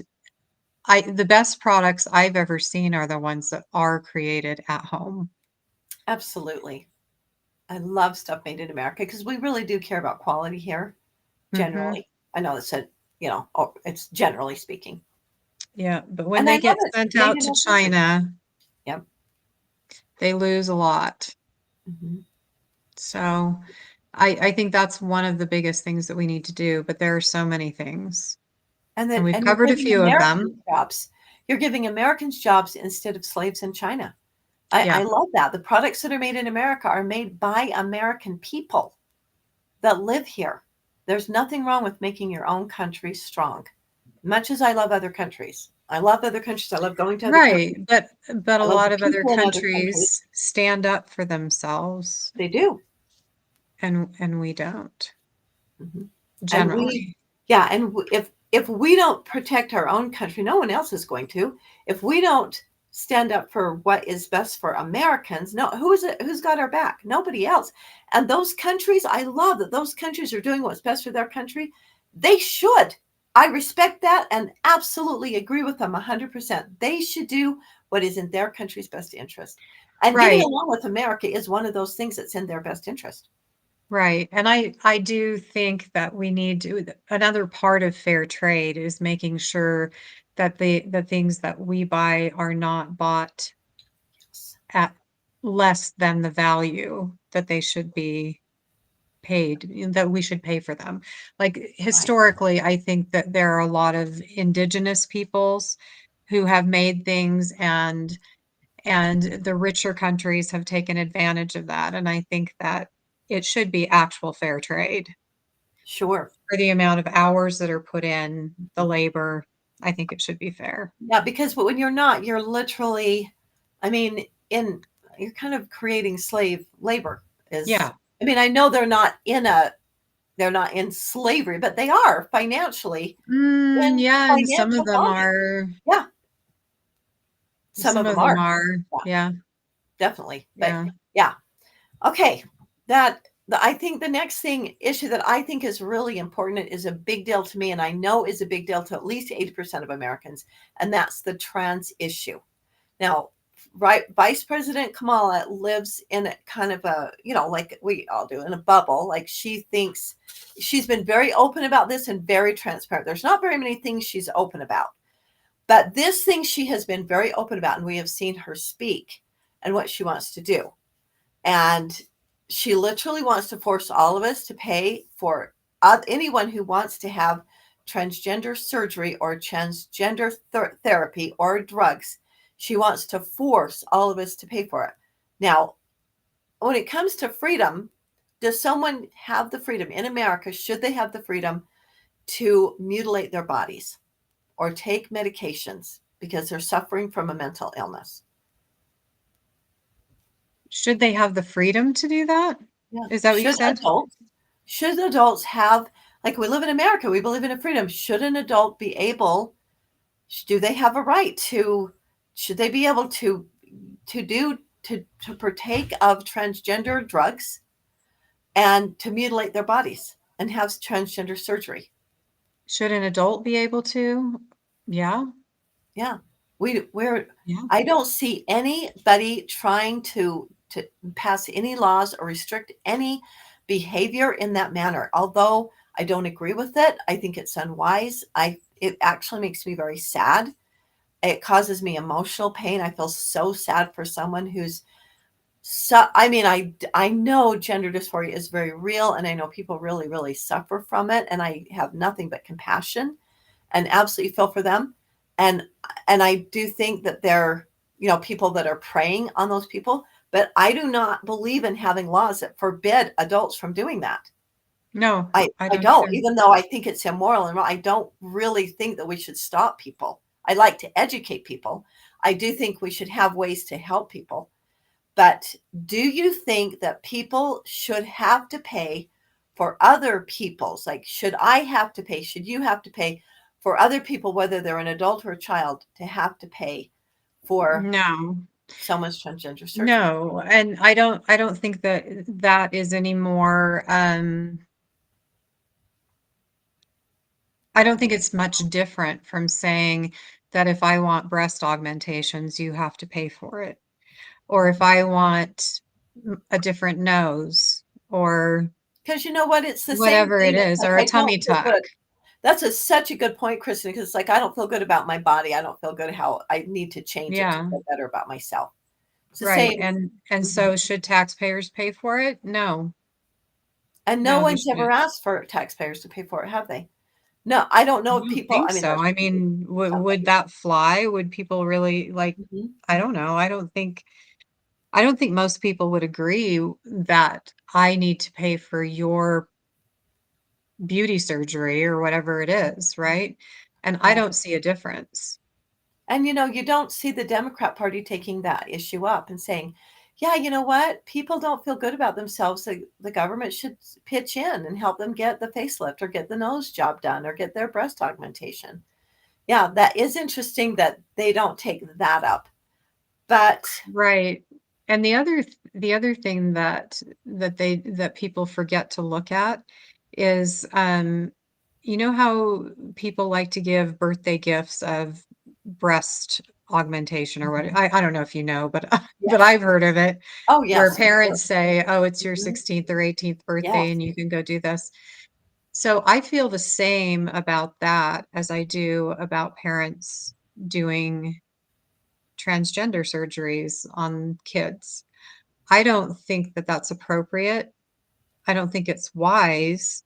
the best products I've ever seen are the ones that are created at home. Absolutely. I love stuff made in America because we really do care about quality here, generally. I know it's it's generally speaking. Yeah, but when they get sent out to China, yep, they lose a lot. So I think that's one of the biggest things that we need to do, but there are so many things. And we've covered a few of them. You're giving Americans jobs instead of slaves in China. I love that. The products that are made in America are made by American people that live here. There's nothing wrong with making your own country strong. Much as I love other countries, I love other countries. I love going to other countries. Right, but a I love lot the of other people in other countries. countries stand up for themselves, They do. and we don't Mhm. And generally. if we don't protect our own country, no one else is going to. If we don't stand up for what is best for Americans, no, who is it? Who's got our back? Nobody else. And those countries, I love that those countries are doing what's best for their country. They should. I respect that and absolutely agree with them 100%. They should do what is in their country's best interest. And getting Right, along with America is one of those things that's in their best interest. right. And I do think that we need to, another part of fair trade is making sure that the things that we buy are not bought at less than the value that they should be paid, that we should pay for them. Like historically, I think that there are a lot of indigenous peoples who have made things, and the richer countries have taken advantage of that. And I think that it should be actual fair trade Sure. for the amount of hours that are put in, the labor. I think it should be fair. Yeah, because when you're not, you're literally, I mean, you're kind of creating slave labor is, Yeah. I mean, I know they're not in slavery, but they are financially in Yeah, and some of financial them bondage. are. Yeah, some of Some them of them are. are. Yeah, Yeah. definitely. But Yeah. yeah, okay. I think the next issue that I think is really important is a big deal to me, and I know is a big deal to at least 80% of Americans, and that's the trans issue. Now, right, Vice President Kamala lives in a kind of a, like we all do, in a bubble. Like she thinks she's been very open about this and very transparent. There's not very many things she's open about, but this thing she has been very open about, and we have seen her speak and what she wants to do. And she literally wants to force all of us to pay for anyone who wants to have transgender surgery or transgender therapy or drugs. She wants to force all of us to pay for it. Now, when it comes to freedom, does someone have the freedom in America? Should they have the freedom to mutilate their bodies or take medications because they're suffering from a mental illness? Should they have the freedom to do that? Yeah. Is that what you said? Should adults have, like we live in America, we believe in a freedom. Should an adult be able, do they have a right to, should they be able to partake of transgender drugs and to mutilate their bodies and have transgender surgery? Should an adult be able to? Yeah. Yeah. We're, Yeah. I don't see anybody trying to pass any laws or restrict any behavior in that manner. Although I don't agree with it, I think it's unwise. It actually makes me very sad. It causes me emotional pain. I feel so sad for someone who's I mean, I know gender dysphoria is very real, and I know people really, really suffer from it, and I have nothing but compassion and absolutely feel for them. And I do think that there, people that are preying on those people, but I do not believe in having laws that forbid adults from doing that. No, I I don't don't, either. even though I think it's immoral and wrong, I don't really think that we should stop people. I like to educate people. I do think we should have ways to help people. But do you think that people should have to pay for other people's, like, should I have to pay, should you have to pay for other people, whether they're an adult or a child, to have to pay for No. someone's transgender surgery? No, and I don't think that that is any more, I don't think it's much different from saying that if I want breast augmentations, you have to pay for it. Or if I want a different nose or Because you know what? It's the same whatever it thing. It's is, like, or a I don't tummy feel tuck. good. That's such a good point, Kristen, because it's like, I don't feel good about my body. I don't feel good how I need to change it to Yeah, feel better about myself. It's the right. same. And Mhm. so should taxpayers pay for it? No. And no No, they one's ever shouldn't. asked for taxpayers to pay for it, have they? No, I don't I know if don't people, think I mean, so. there's I mean, would somebody. that fly? Would people really like, Mhm. I don't know. I don't think most people would agree that I need to pay for your beauty surgery or whatever it is, right? And I don't see a difference. And, you don't see the Democrat Party taking that issue up and saying, yeah, you know what? People don't feel good about themselves. The government should pitch in and help them get the facelift or get the nose job done or get their breast augmentation. Yeah, that is interesting that they don't take that up. But Right. And the other thing that people forget to look at is you know how people like to give birthday gifts of breast augmentation or what, I don't know if you know, but but yes. I've heard of it, Oh, where yes. parents say, oh, it's your Mhm. 16th or 18th birthday Yes. and you can go do this. So I feel the same about that as I do about parents doing transgender surgeries on kids. I don't think that that's appropriate. I don't think it's wise.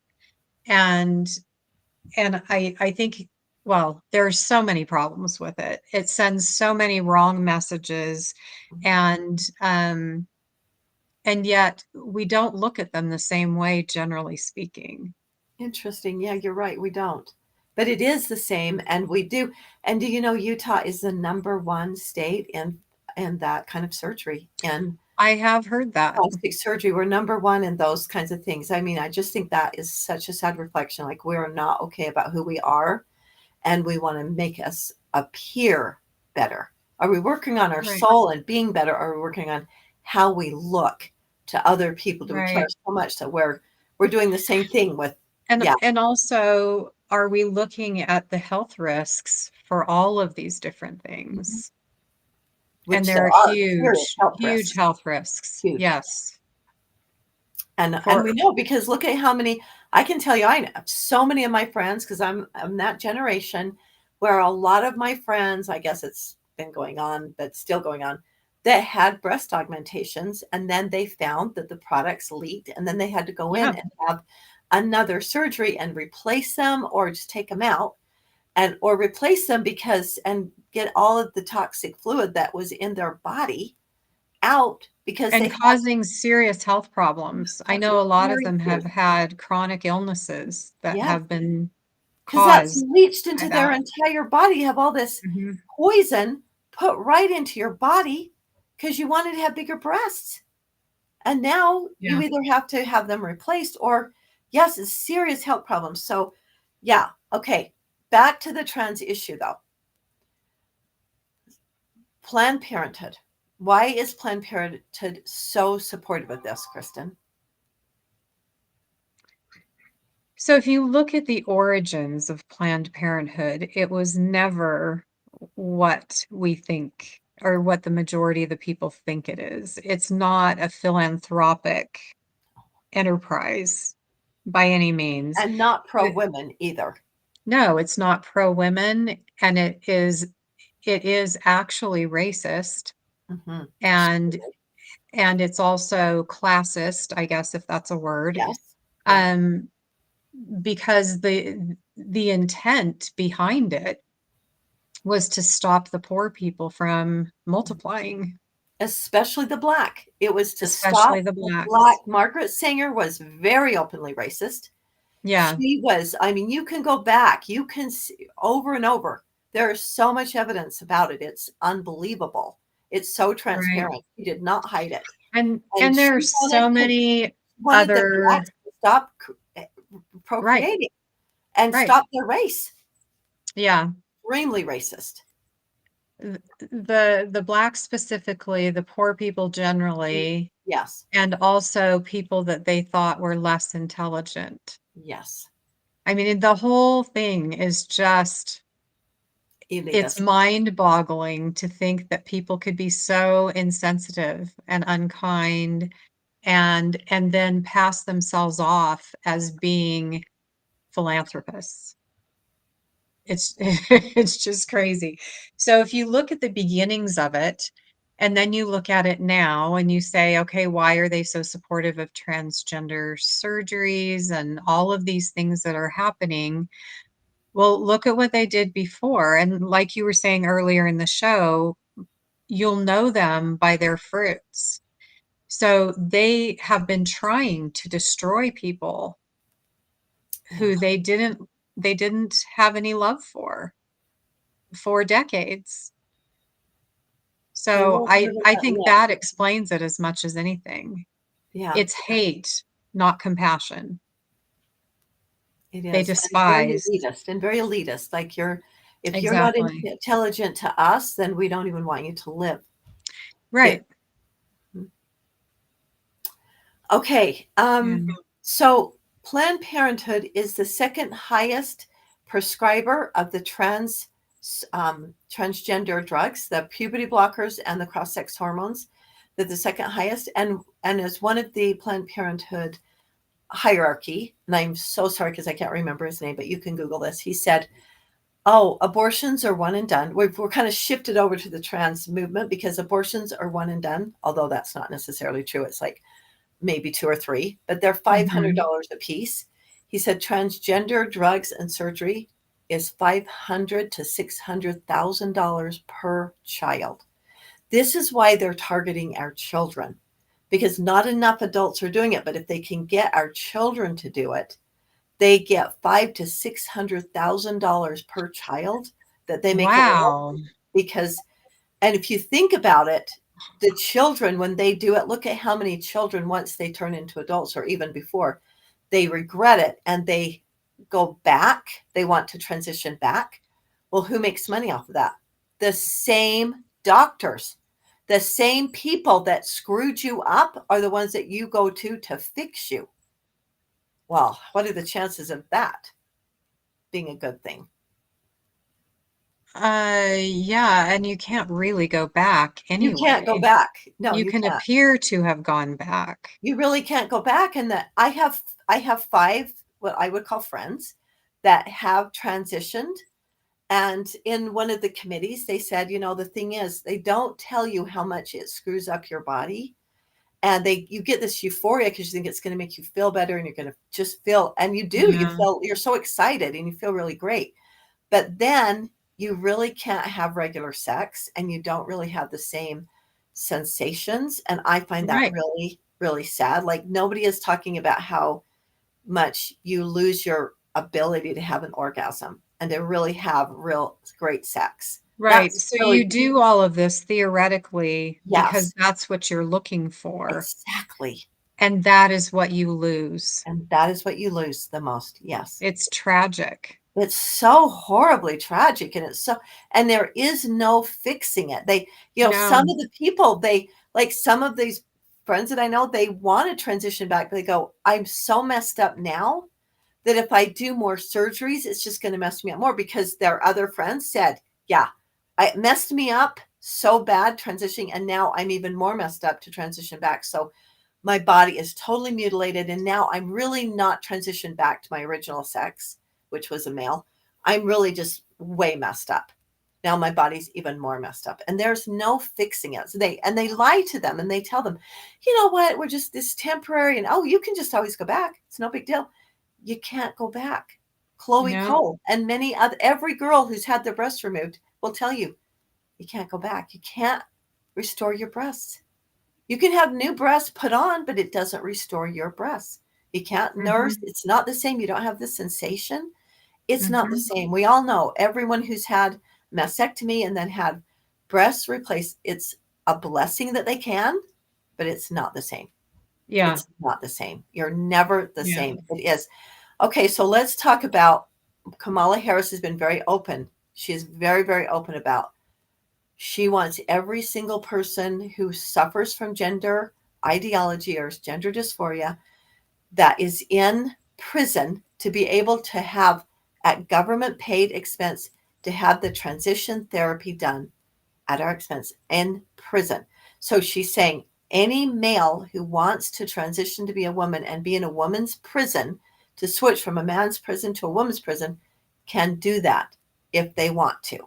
And I think, well, there's so many problems with it. It sends so many wrong messages, and yet we don't look at them the same way, generally speaking. Interesting. Yeah, you're right. We don't. But it is the same, and we do. And do you know Utah is the number one state in that kind of surgery, in I have heard that. plastic surgery? We're number one in those kinds of things. I mean, I just think that is such a sad reflection. Like, we're not okay about who we are, and we want to make us appear better. Are we working on our Right, soul and being better? Or are we working on how we look to other people? Do we care right. so much that we're doing the same thing with, And yeah, also, are we looking at the health risks for all of these different mhm, things? And which there there are are serious huge, health huge risks, health risks. huge. Yes. And we For know, because look at how many, I can tell you, I know so many of my friends, because I'm that generation where a lot of my friends, I guess it's been going on, but still going on, that had breast augmentations, and then they found that the products leaked, and then they had to go in yeah, and have another surgery and replace them, or just take them out, and or replace them, because and get all of the toxic fluid that was in their body out, because they and had causing serious health problems. I causing know a lot of very them have serious, had chronic illnesses that yes. have been Because that's caused leached by into their that. entire body. You have all this Mhm. poison put right into your body because you wanted to have bigger breasts. And now you Yeah. either have to have them replaced, or, yes, it's serious health problems. So, yeah, okay. Back to the trans issue, though. Planned Parenthood. Why is Planned Parenthood so supportive of this, Kristen? So if you look at the origins of Planned Parenthood, it was never what we think or what the majority of the people think it is. It's not a philanthropic enterprise by any means. And not pro It- women either. no, it's not pro women, and it is actually racist, Hmm. and it's also classist, I guess, if that's a word. Yes. Yeah. Um, because the intent behind it was to stop the poor people from multiplying, Especially the black. It was to stop especially the the black. blacks. Margaret Sanger was very openly racist. Yeah, She was, I mean, you can go back, you can see over and over. There is so much evidence about it. It's unbelievable. It's so right. transparent. She did not hide it. And And there are she so many wanted the other, blacks to stop right, procreating and right. stop their race. Yeah. Extremely racist. The blacks specifically, the poor people generally, Yes. and also people that they thought were less intelligent. Yes. I mean, the whole thing is just, it's Elitist. mind-boggling to think that people could be so insensitive and unkind and then pass themselves off as being philanthropists. It's it's just crazy. So if you look at the beginnings of it, and then you look at it now and you say, okay, why are they so supportive of transgender surgeries and all of these things that are happening? Well, look at what they did before. And like you were saying earlier in the show, you'll know them by their fruits. So they have been trying to destroy people who they didn't have any love for decades. So I think that explains it as much as anything. Yeah, It's hate, not compassion. it They is. despise. And very elitist. Like if you're not Exactly. intelligent to us, then we don't even want you to live. Right. Okay. Yeah. So Planned Parenthood is the second highest prescriber of the transgender drugs, the puberty blockers and the cross-sex hormones. They're the second highest, and as one of the Planned Parenthood hierarchy, and I'm so sorry because I can't remember his name, but you can Google this. He said, "Oh, abortions are one and done." We're kind of shifted over to the trans movement because abortions are one and done, although that's not necessarily true. It's like maybe 2 or 3, but they're $500 a piece. He said transgender drugs and surgery is $500 to $600,000 per child. This is why they're targeting our children, because not enough adults are doing it. But if they can get our children to do it, they get $500,000 to $600,000 per child that they make. Wow. Because, and if you think about it, the children, when they do it, look at how many children, once they turn into adults or even before, they regret it and they go back. They want to transition back. Well, who makes money off of that? The same doctors, the same people that screwed you up are the ones that you go to fix you. Well, what are the chances of that being a good thing? Yeah, and you can't really go back You can't go anyway. back. No, You you can can't. appear to have gone back. You really can't go back. And that I have 5 what I would call friends that have transitioned. And in one of the committees, they said, the thing is, they don't tell you how much it screws up your body. And you get this euphoria because you think it's going to make you feel better and you're going to just feel, and you do, Yeah. you're so excited and you feel really great. But then you really can't have regular sex and you don't really have the same sensations. And I find that Right. really, really sad. Like nobody is talking about how much you lose your ability to have an orgasm and to really have real great sex. Right. That's So really, you do all of this theoretically because yes, that's what you're looking for. exactly. And that is what you lose. And that is what you lose the most. Yes. It's tragic. It's so horribly tragic. And there is no fixing it. Some No. of the people, like some of these friends that I know, they want to transition back, but they go, I'm so messed up now that if I do more surgeries, it's just going to mess me up more, because their other friends said, yeah, it messed me up so bad transitioning. And now I'm even more messed up to transition back. So my body is totally mutilated. And now I'm really not transitioned back to my original sex, which was a male. I'm really just way messed up. Now my body's even more messed up and there's no fixing it. So they lie to them and they tell them, you know what, we're just this temporary, and you can just always go back. It's no big deal. You can't go back. Chloe No. Cole and every girl who's had their breasts removed will tell you, you can't go back. You can't restore your breasts. You can have new breasts put on, but it doesn't restore your breasts. You can't nurse. It's not the same. You don't have the sensation. It's not the same. We all know, everyone who's had mastectomy and then had breasts replaced, it's a blessing that they can, but it's not the same. Yeah. It's not the same. You're never the Yeah. same. It is. Okay, so let's talk about, Kamala Harris has been very open. She is very, very open about, she wants every single person who suffers from gender ideology or gender dysphoria that is in prison to be able to have, at government paid expense, to have the transition therapy done at our expense in prison. So she's saying any male who wants to transition to be a woman and be in a woman's prison, to switch from a man's prison to a woman's prison, can do that if they want to,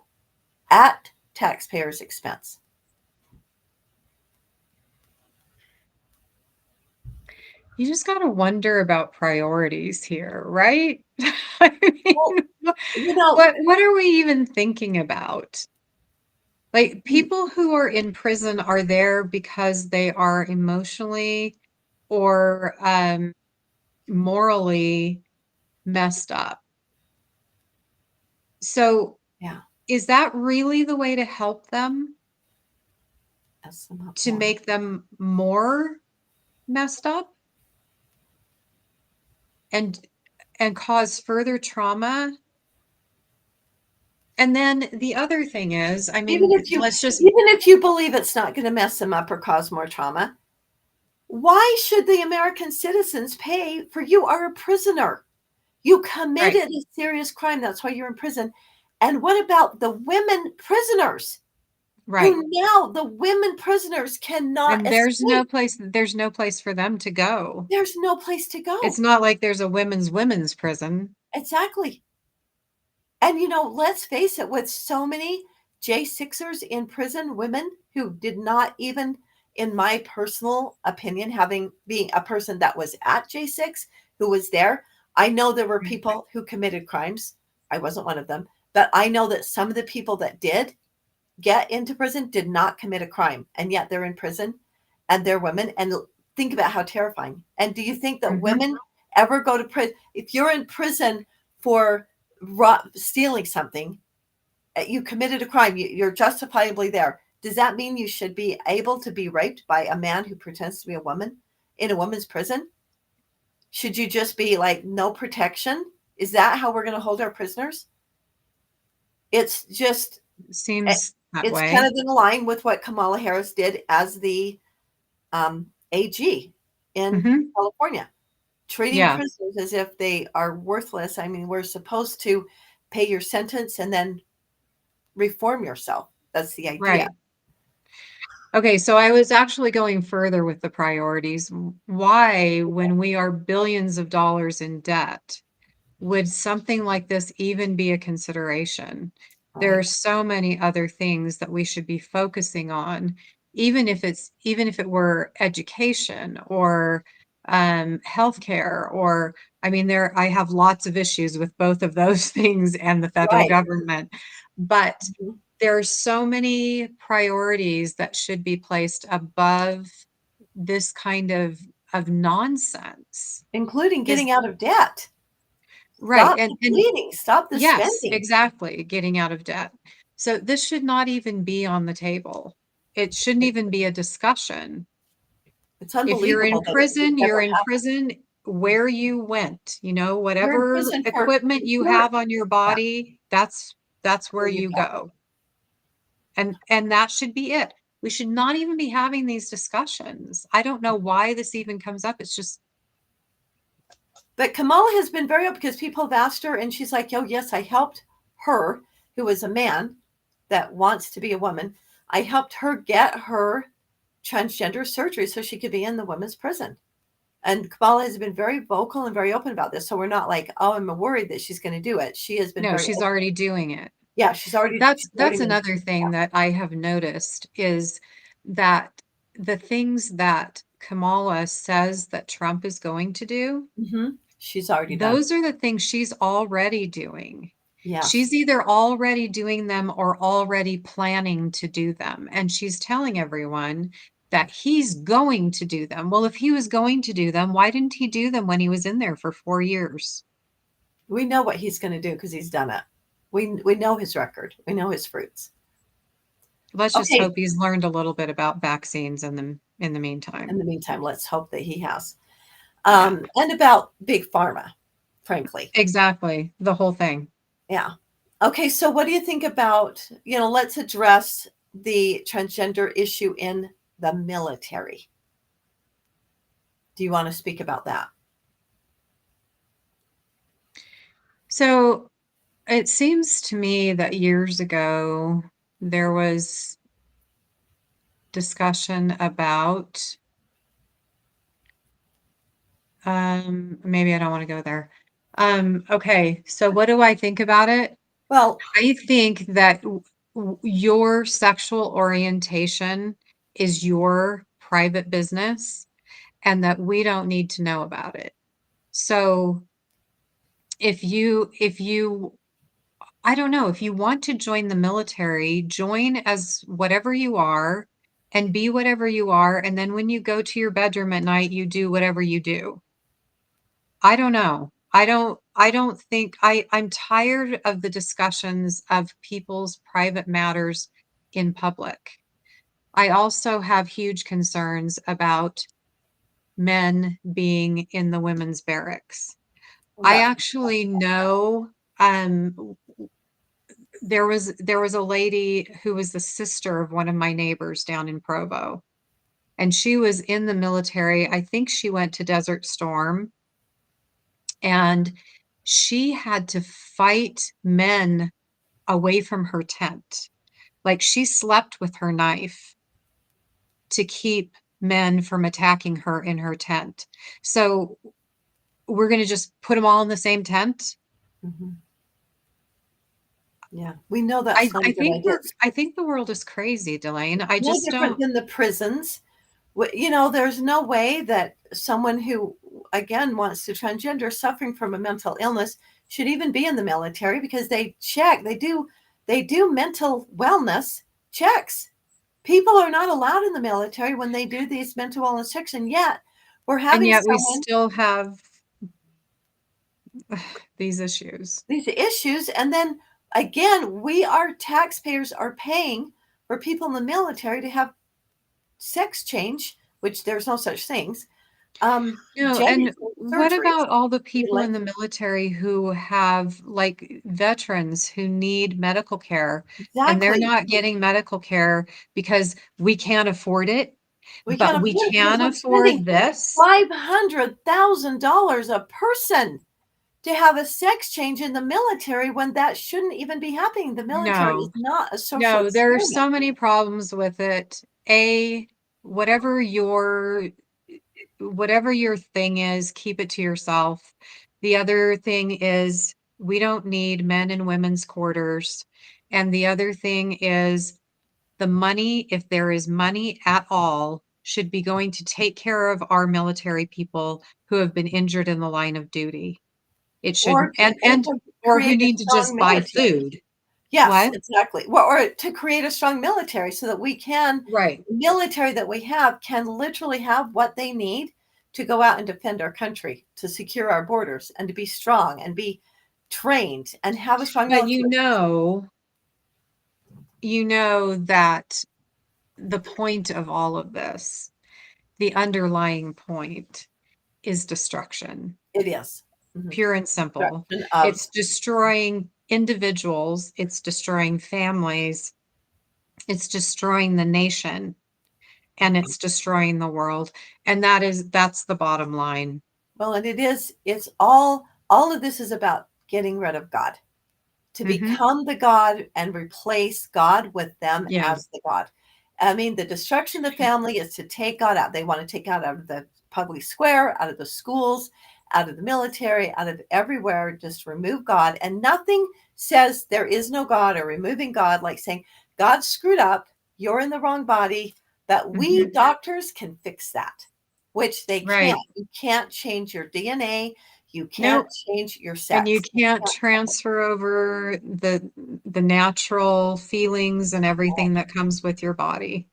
at taxpayers' expense. You just got to wonder about priorities here, right? I mean, Well, what are we even thinking about? Like, people who are in prison are there because they are emotionally or morally messed up. So Yeah. is that really the way to help them? Mess them up To more. make them more messed up and cause further trauma? And then the other thing is, I mean, let's just Even if you believe it's not going to mess them up or cause more trauma, why should the American citizens pay for you are a prisoner? You committed a serious crime. That's why you're in prison. And what about the women prisoners? right. Who now the women prisoners cannot And escape. there's no place for them to go. There's no place to go. It's not like there's a women's prison. Exactly. And let's face it, with so many J6ers in prison, women who did not even, in my personal opinion, being a person that was at J6, who was there, I know there were people who committed crimes. I wasn't one of them, but I know that some of the people that did get into prison did not commit a crime, and yet they're in prison and they're women. And think about how terrifying. And do you think that women ever go to prison? If you're in prison for stealing something, you committed a crime, you're justifiably there. Does that mean you should be able to be raped by a man who pretends to be a woman in a woman's prison? Should you just be like, no protection? Is that how we're going to hold our prisoners? It's just Seems that it's way. kind of in line with what Kamala Harris did as the AG in California, treating prisoners as if they are worthless. I mean, we're supposed to pay your sentence and then reform yourself. That's the idea. Right. Okay, so I was actually going further with the priorities. Why, when we are billions of dollars in debt, would something like this even be a consideration? There are so many other things that we should be focusing on, even if it were education or healthcare, or I mean, I have lots of issues with both of those things and the federal government, but there are so many priorities that should be placed above this kind of nonsense, including getting out of debt. Right. Stop the bleeding. Stop the yes, spending. exactly. Getting out of debt. So this should not even be on the table. It shouldn't even be a discussion. It's If you're in unbelievable. prison, you're in prison where you went, whatever equipment you have on your body, that's where you go. And that should be it. We should not even be having these discussions. I don't know why this even comes up. It's just. But Kamala has been very open because people have asked her, and she's like, oh, yes, I helped her, who is a man that wants to be a woman. I helped her get her transgender surgery so she could be in the women's prison. And Kamala has been very vocal and very open about this. So we're not like, oh, I'm worried that she's going to do it. She has been No, very she's open. Already doing it. Yeah, she's already. That's another thing that I have noticed is that the things that Kamala says that Trump is going to do, she's already done. Those are the things she's already doing. Yes. She's either already doing them or already planning to do them. And she's telling everyone that he's going to do them. Well, if he was going to do them, why didn't he do them when he was in there for 4 years? We know what he's going to do because he's done it. We know his record. We know his fruits. Let's just hope he's learned a little bit about vaccines in the meantime. In the meantime, let's hope that he has. And about Big Pharma, frankly. Exactly. The whole thing. Yeah. Okay. So what do you think about, let's address the transgender issue in the military. Do you want to speak about that? So it seems to me that years ago, there was discussion about, maybe I don't want to go there. Okay. So what do I think about it? Well, I think that your sexual orientation is your private business and that we don't need to know about it. So if you I don't know, if you want to join the military, join as whatever you are and be whatever you are. And then when you go to your bedroom at night, you do whatever you do. I don't know. I I don't think I'm tired of the discussions of people's private matters in public. I also have huge concerns about men being in the women's barracks. I That's actually know there was a lady who was the sister of one of my neighbors down in Provo, and she was in the military. I think she went to Desert Storm, and she had to fight men away from her tent. Like, she slept with her knife to keep men from attacking her in her tent. So we're going to just put them all in the same tent. Mhm. Yeah, we know that's not a good idea. I think the world is crazy, Dalane. I No just different don't. than the prisons. There's no way that someone who, again, wants to transgender, suffering from a mental illness, should even be in the military, because they do mental wellness checks. People are not allowed in the military when they do these mental wellness checks, and yet we're And having yet we someone still have these issues. these issues, and then again, our taxpayers are paying for people in the military to have sex change, which there's no such things. No, Gender and what surgeries, about all the people in mutilation. the military who have, like, veterans who need medical care, and they're Exactly. not getting medical care because we can't afford it, We but can't we afford it because can we're afford spending this? $500,000 a person to have a sex change in the military, when that shouldn't even be happening. The military is No, not a social no, there are experiment. so many problems with it. Whatever your thing is, keep it to yourself. The other thing is, we don't need men in women's quarters. And the other thing is, the money, if there is money at all, should be going to take care of our military people who have been injured in the line of duty. It should, Or to or who create a need to strong just buy military. food. Yes, What? exactly. Well, or to create a strong military, so that Right. the military that we have can literally have what they need to go out and defend our country, to secure our borders, and to be strong and be trained and have a strong But military. you know that the point of all of this, the underlying point, is destruction, It is. Mhm. pure and simple. Destruction of, It's destroying individuals, it's destroying families, it's destroying the nation, and it's destroying the world. And that's the bottom line. well, and it's all of this is about getting rid of God, to Hmm. become the God and replace God with them Yeah. as the God. I mean, the destruction of the family is to take God out. They want to take God out of the public square, out of the schools, out of the military, out of everywhere. Just remove God. And nothing says there is no God, or removing God, like saying, God screwed up, you're in the wrong body, that we Hmm. doctors can fix that, which they can't. Right. You can't change your DNA. You can't Nope. change your And you sex. can't transfer over the natural feelings and everything that comes with your body.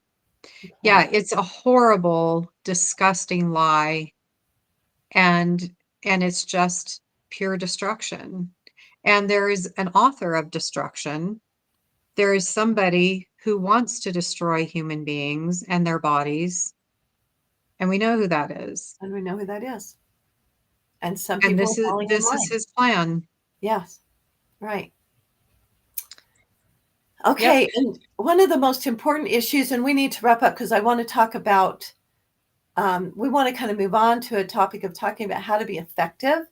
You Yeah, can't. it's a horrible, disgusting lie, and it's just pure destruction. And there is an author of destruction. There is somebody who wants to destroy human beings and their bodies, and we know who that is. And we know who that is. And some And people are falling in this is line. his plan. Yes, right. Yep. Okay, and one of the most important issues, and we need to wrap up because I want to talk about, we want to kind of move on to a topic of talking about how to be effective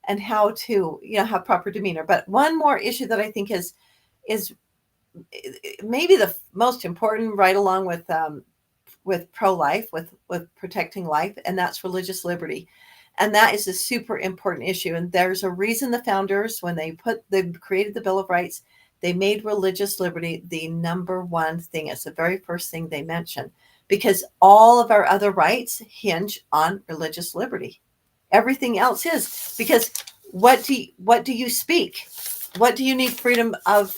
and how to, have proper demeanor. But one more issue that I think is maybe the most important, right along with pro-life, with protecting life, and that's religious liberty. And that is a super important issue. And there's a reason the founders, when they created the Bill of Rights, they made religious liberty the number one thing. It's the very first thing they mentioned, because all of our other rights hinge on religious liberty. Everything else is, because what do you speak? What do you need freedom of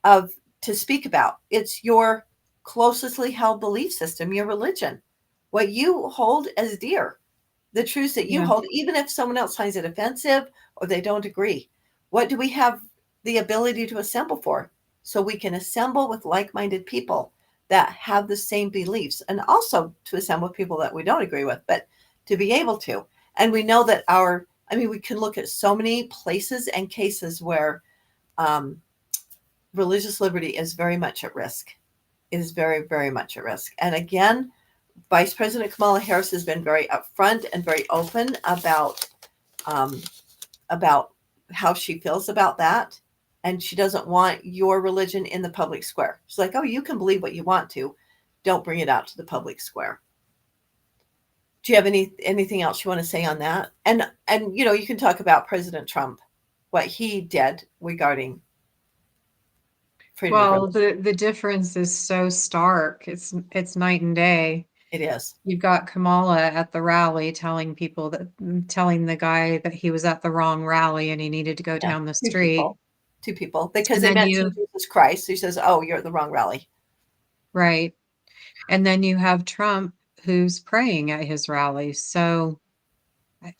to speak about? It's your closely held belief system, your religion, what you hold as dear. the truths that you Yeah. hold, even if someone else finds it offensive or they don't agree. What do we have the ability to assemble for? So we can assemble with like-minded people that have the same beliefs, and also to assemble with people that we don't agree with, but to be able to. And we know that we can look at so many places and cases where religious liberty is very much at risk. It is very, very much at risk. And again, Vice President Kamala Harris has been very upfront and very open about how she feels about that. And she doesn't want your religion in the public square. She's like, oh, you can believe what you want to. Don't bring it out to the public square. Do you have anything else you want to say on that? And you can talk about President Trump, what he did regarding freedom of Well, religion. the difference is so stark. It's night and day. It is. You've got Kamala at the rally telling the guy that he was at the wrong rally and he needed to go Yeah, down the street. Two people, because And they then mentioned Jesus Christ. So he says, oh, you're at the wrong rally. right. And then you have Trump who's praying at his rallies. So I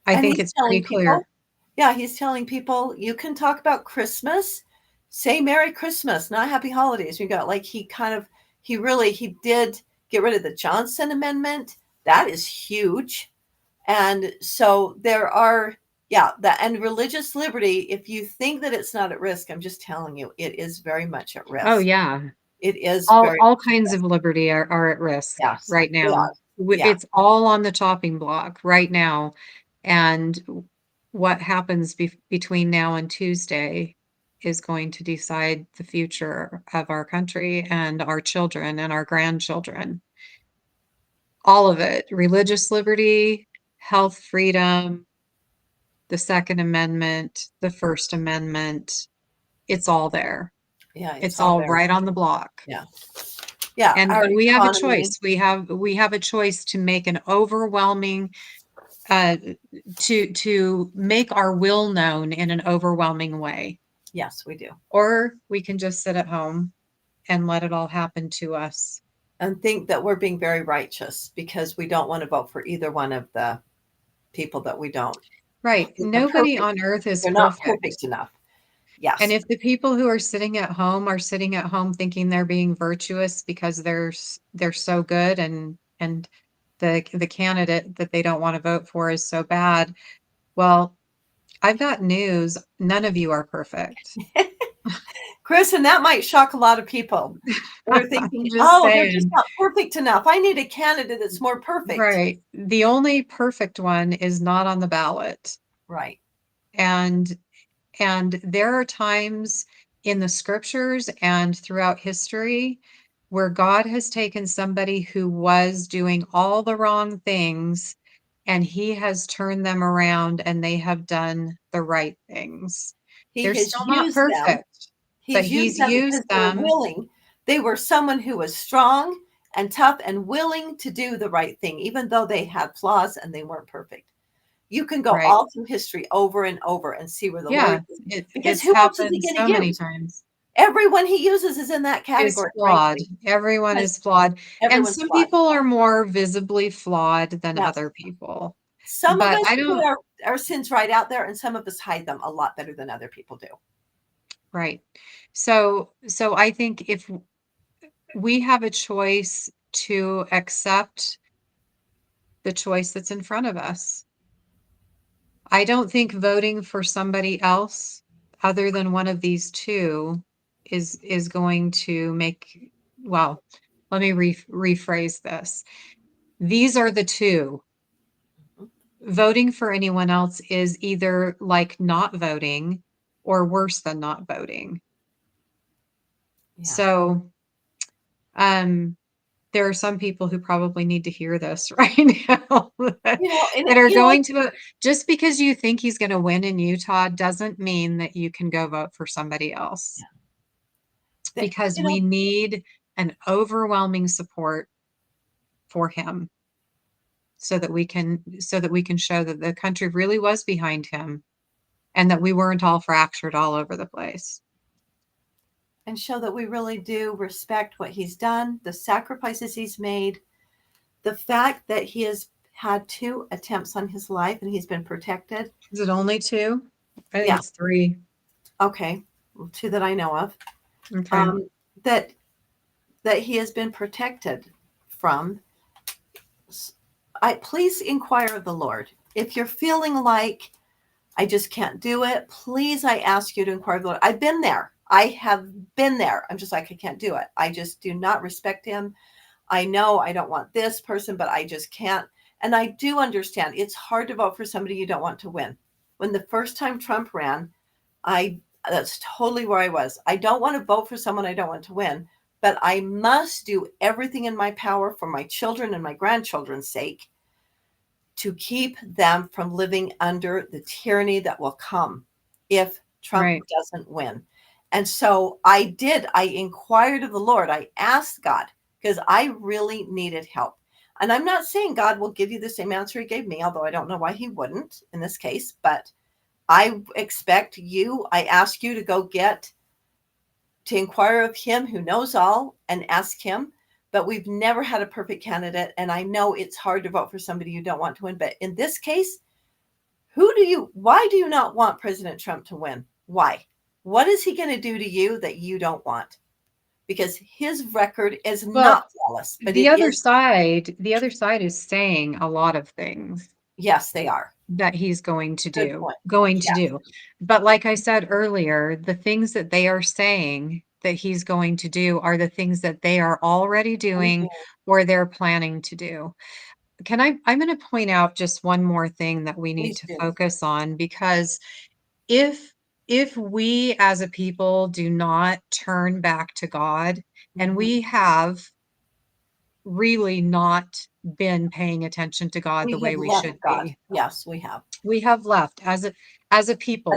And think he's it's telling pretty clear. people, yeah, he's telling people, you can talk about Christmas, say Merry Christmas, not Happy Holidays. We got he did get rid of the Johnson Amendment. That is huge. And so there are, and religious liberty, if you think that it's not at risk, I'm just telling you, it is very much at risk. Oh yeah. It is All kinds of liberty are at risk yes, right they now. are. Yeah. It's all on the chopping block right now. And what happens between now and Tuesday is going to decide the future of our country and our children and our grandchildren. All of it, religious liberty, health freedom, the Second Amendment, the First Amendment, it's all there. Yeah, It's all there. right on the block. Yeah. Yeah. And our we have a economy. choice. We have a choice to make an overwhelming to make our will known in an overwhelming way. Yes, we do. Or we can just sit at home and let it all happen to us. And think that we're being very righteous because we don't want to vote for either one of the people that we don't. Right. Nobody on earth is They're perfect. not perfect enough. Yes. And if the people who are sitting at home thinking they're being virtuous because they're so good and the candidate that they don't want to vote for is so bad, well, I've got news. None of you are perfect. Kristen, that might shock a lot of people. They're thinking, they're just not perfect enough. I need a candidate that's more perfect. Right. The only perfect one is not on the ballot. Right. And there are times in the scriptures and throughout history where God has taken somebody who was doing all the wrong things and he has turned them around and they have done the right things. They're still not perfect, but he's used them. They were willing. They were someone who was strong and tough and willing to do the right thing, even though they had flaws and they weren't perfect. You can go all through history over and over and see where the Lord is. Because who else is he going to use? Many times. Everyone he uses is in that category. Is flawed. Everyone is flawed. And some people are more visibly flawed than other people. Some of us put our sins right out there, and some of us hide them a lot better than other people do. Right. So I think if we have a choice to accept the choice that's in front of us, I don't think voting for somebody else other than one of these two is going to make, well, let me rephrase this. These are the two. Voting for anyone else is either like not voting or worse than not voting. Yeah. So, there are some people who probably need to hear this right now that are going to vote. Just because you think he's going to win in Utah doesn't mean that you can go vote for somebody else. Yeah. Because we need an overwhelming support for him so that we can show that the country really was behind him and that we weren't all fractured all over the place. And show that we really do respect what he's done, the sacrifices he's made, the fact that he has had 2 attempts on his life and he's been protected. Is it only 2? I think Yeah. it's 3. Okay. Well, 2 that I know of. Okay. That he has been protected from. Please inquire of the Lord. If you're feeling like I just can't do it, please, I ask you to inquire of the Lord. I've been there. I have been there. I'm just like, I can't do it. I just do not respect him. I know I don't want this person, but I just can't. And I do understand it's hard to vote for somebody you don't want to win. When the first time Trump ran, that's totally where I was. I don't want to vote for someone I don't want to win, but I must do everything in my power for my children and my grandchildren's sake to keep them from living under the tyranny that will come if Trump doesn't win. And so I inquired of the Lord. I asked God because I really needed help. And I'm not saying God will give you the same answer he gave me, although I don't know why he wouldn't in this case, but I expect I ask you to inquire of him who knows all and ask him. But we've never had a perfect candidate. And I know it's hard to vote for somebody you don't want to win. But in this case, why do you not want President Trump to win? Why? What is he going to do to you that you don't want? Because his record is not flawless. But the other side is saying a lot of things. Yes, they are. That he's going to do. But like I said earlier, the things that they are saying that he's going to do are the things that they are already doing or they're planning to do. I'm going to point out just one more thing that we need to focus on, because if we as a people do not turn back to God, and we have really not been paying attention to God the way we should be. Yes, we have. We have left as a people.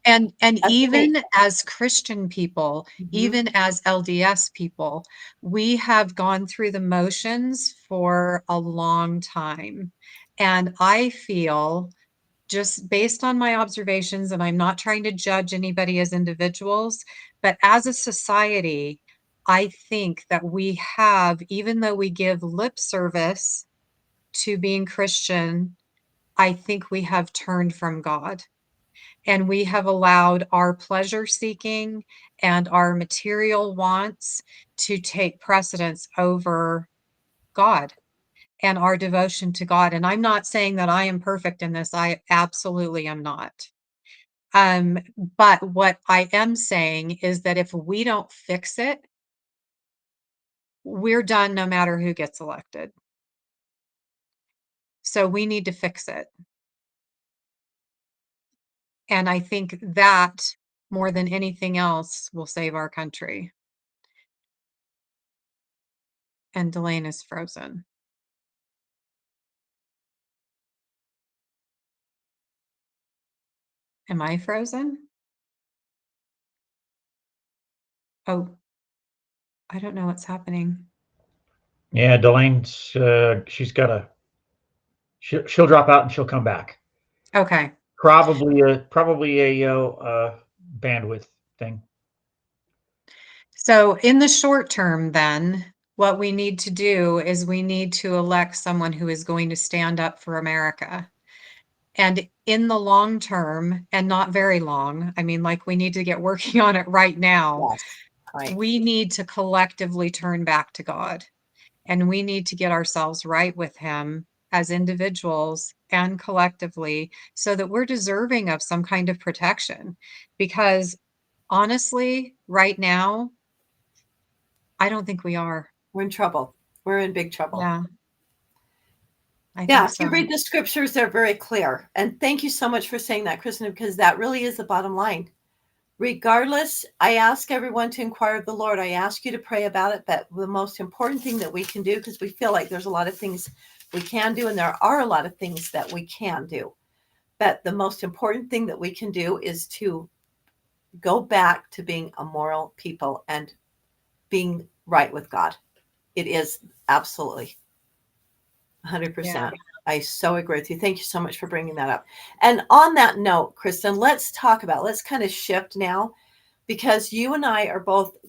And even as Christian people, even as LDS people, we have gone through the motions for a long time. And I feel, just based on my observations, and I'm not trying to judge anybody as individuals, but as a society, I think that we have, even though we give lip service to being Christian, I think we have turned from God, and we have allowed our pleasure seeking and our material wants to take precedence over God and our devotion to God. And I'm not saying that I am perfect in this. I absolutely am not. But what I am saying is that if we don't fix it, we're done no matter who gets elected. So we need to fix it. And I think that, more than anything else, will save our country. And Dalane is frozen. Am I frozen? Oh, I don't know what's happening. Yeah, Delane's, she'll drop out and she'll come back. Okay. Probably a bandwidth thing. So in the short term, then, what we need to do is we need to elect someone who is going to stand up for America. And in the long term, and not very long, I mean, like, we need to get working on it right now. Yes, right. We need to collectively turn back to God, and we need to get ourselves right with him as individuals and collectively, so that we're deserving of some kind of protection. Because honestly, right now, I don't think we are. We're in trouble. We're in big trouble. Yeah. If you read the scriptures, they're very clear. And thank you so much for saying that, Kristen, because that really is the bottom line. Regardless, I ask everyone to inquire of the Lord. I ask you to pray about it. But the most important thing that we can do, because we feel like there's a lot of things we can do, and there are a lot of things that we can do. But the most important thing that we can do is to go back to being a moral people and being right with God. It is absolutely 100%. Yeah. I so agree with you. Thank you so much for bringing that up. And on that note, Kristen, let's kind of shift now, because you and I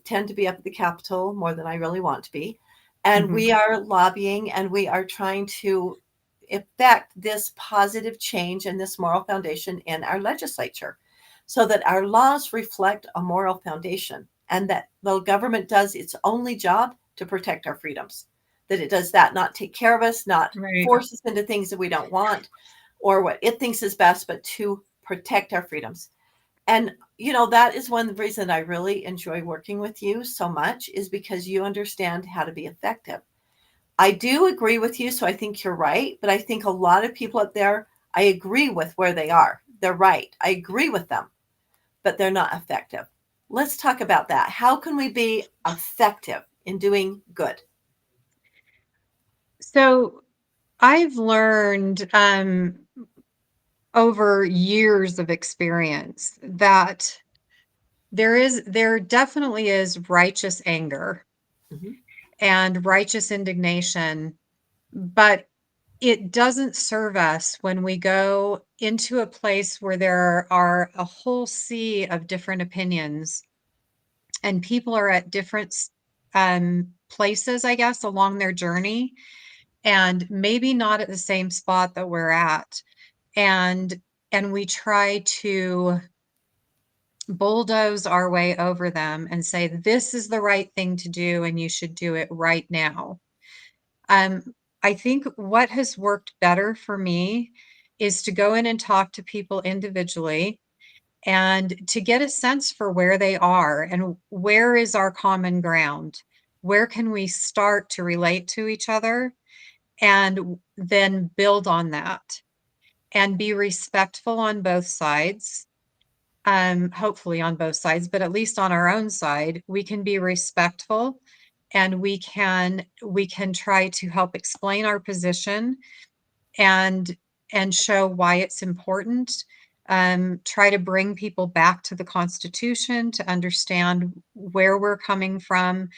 tend to be up at the Capitol more than I really want to be. And we are lobbying, and we are trying to effect this positive change and this moral foundation in our legislature so that our laws reflect a moral foundation and that the government does its only job to protect our freedoms, that it does that, not take care of us, not Right. force us into things that we don't want or what it thinks is best, but to protect our freedoms. And, that is one reason I really enjoy working with you so much is because you understand how to be effective. I do agree with you, so I think you're right. But I think a lot of people out there, I agree with where they are. They're right. I agree with them, but they're not effective. Let's talk about that. How can we be effective in doing good? So I've learned over years of experience that there definitely is righteous anger Mhm. and righteous indignation, but it doesn't serve us when we go into a place where there are a whole sea of different opinions and people are at different places, I guess, along their journey, and maybe not at the same spot that we're at. And we try to bulldoze our way over them and say, this is the right thing to do, and you should do it right now. I think what has worked better for me is to go in and talk to people individually and to get a sense for where they are and where is our common ground. Where can we start to relate to each other and then build on that and be respectful on both sides. Hopefully on both sides, but at least on our own side, we can be respectful and we can try to help explain our position and show why it's important. Try to bring people back to the Constitution to understand where we're coming from.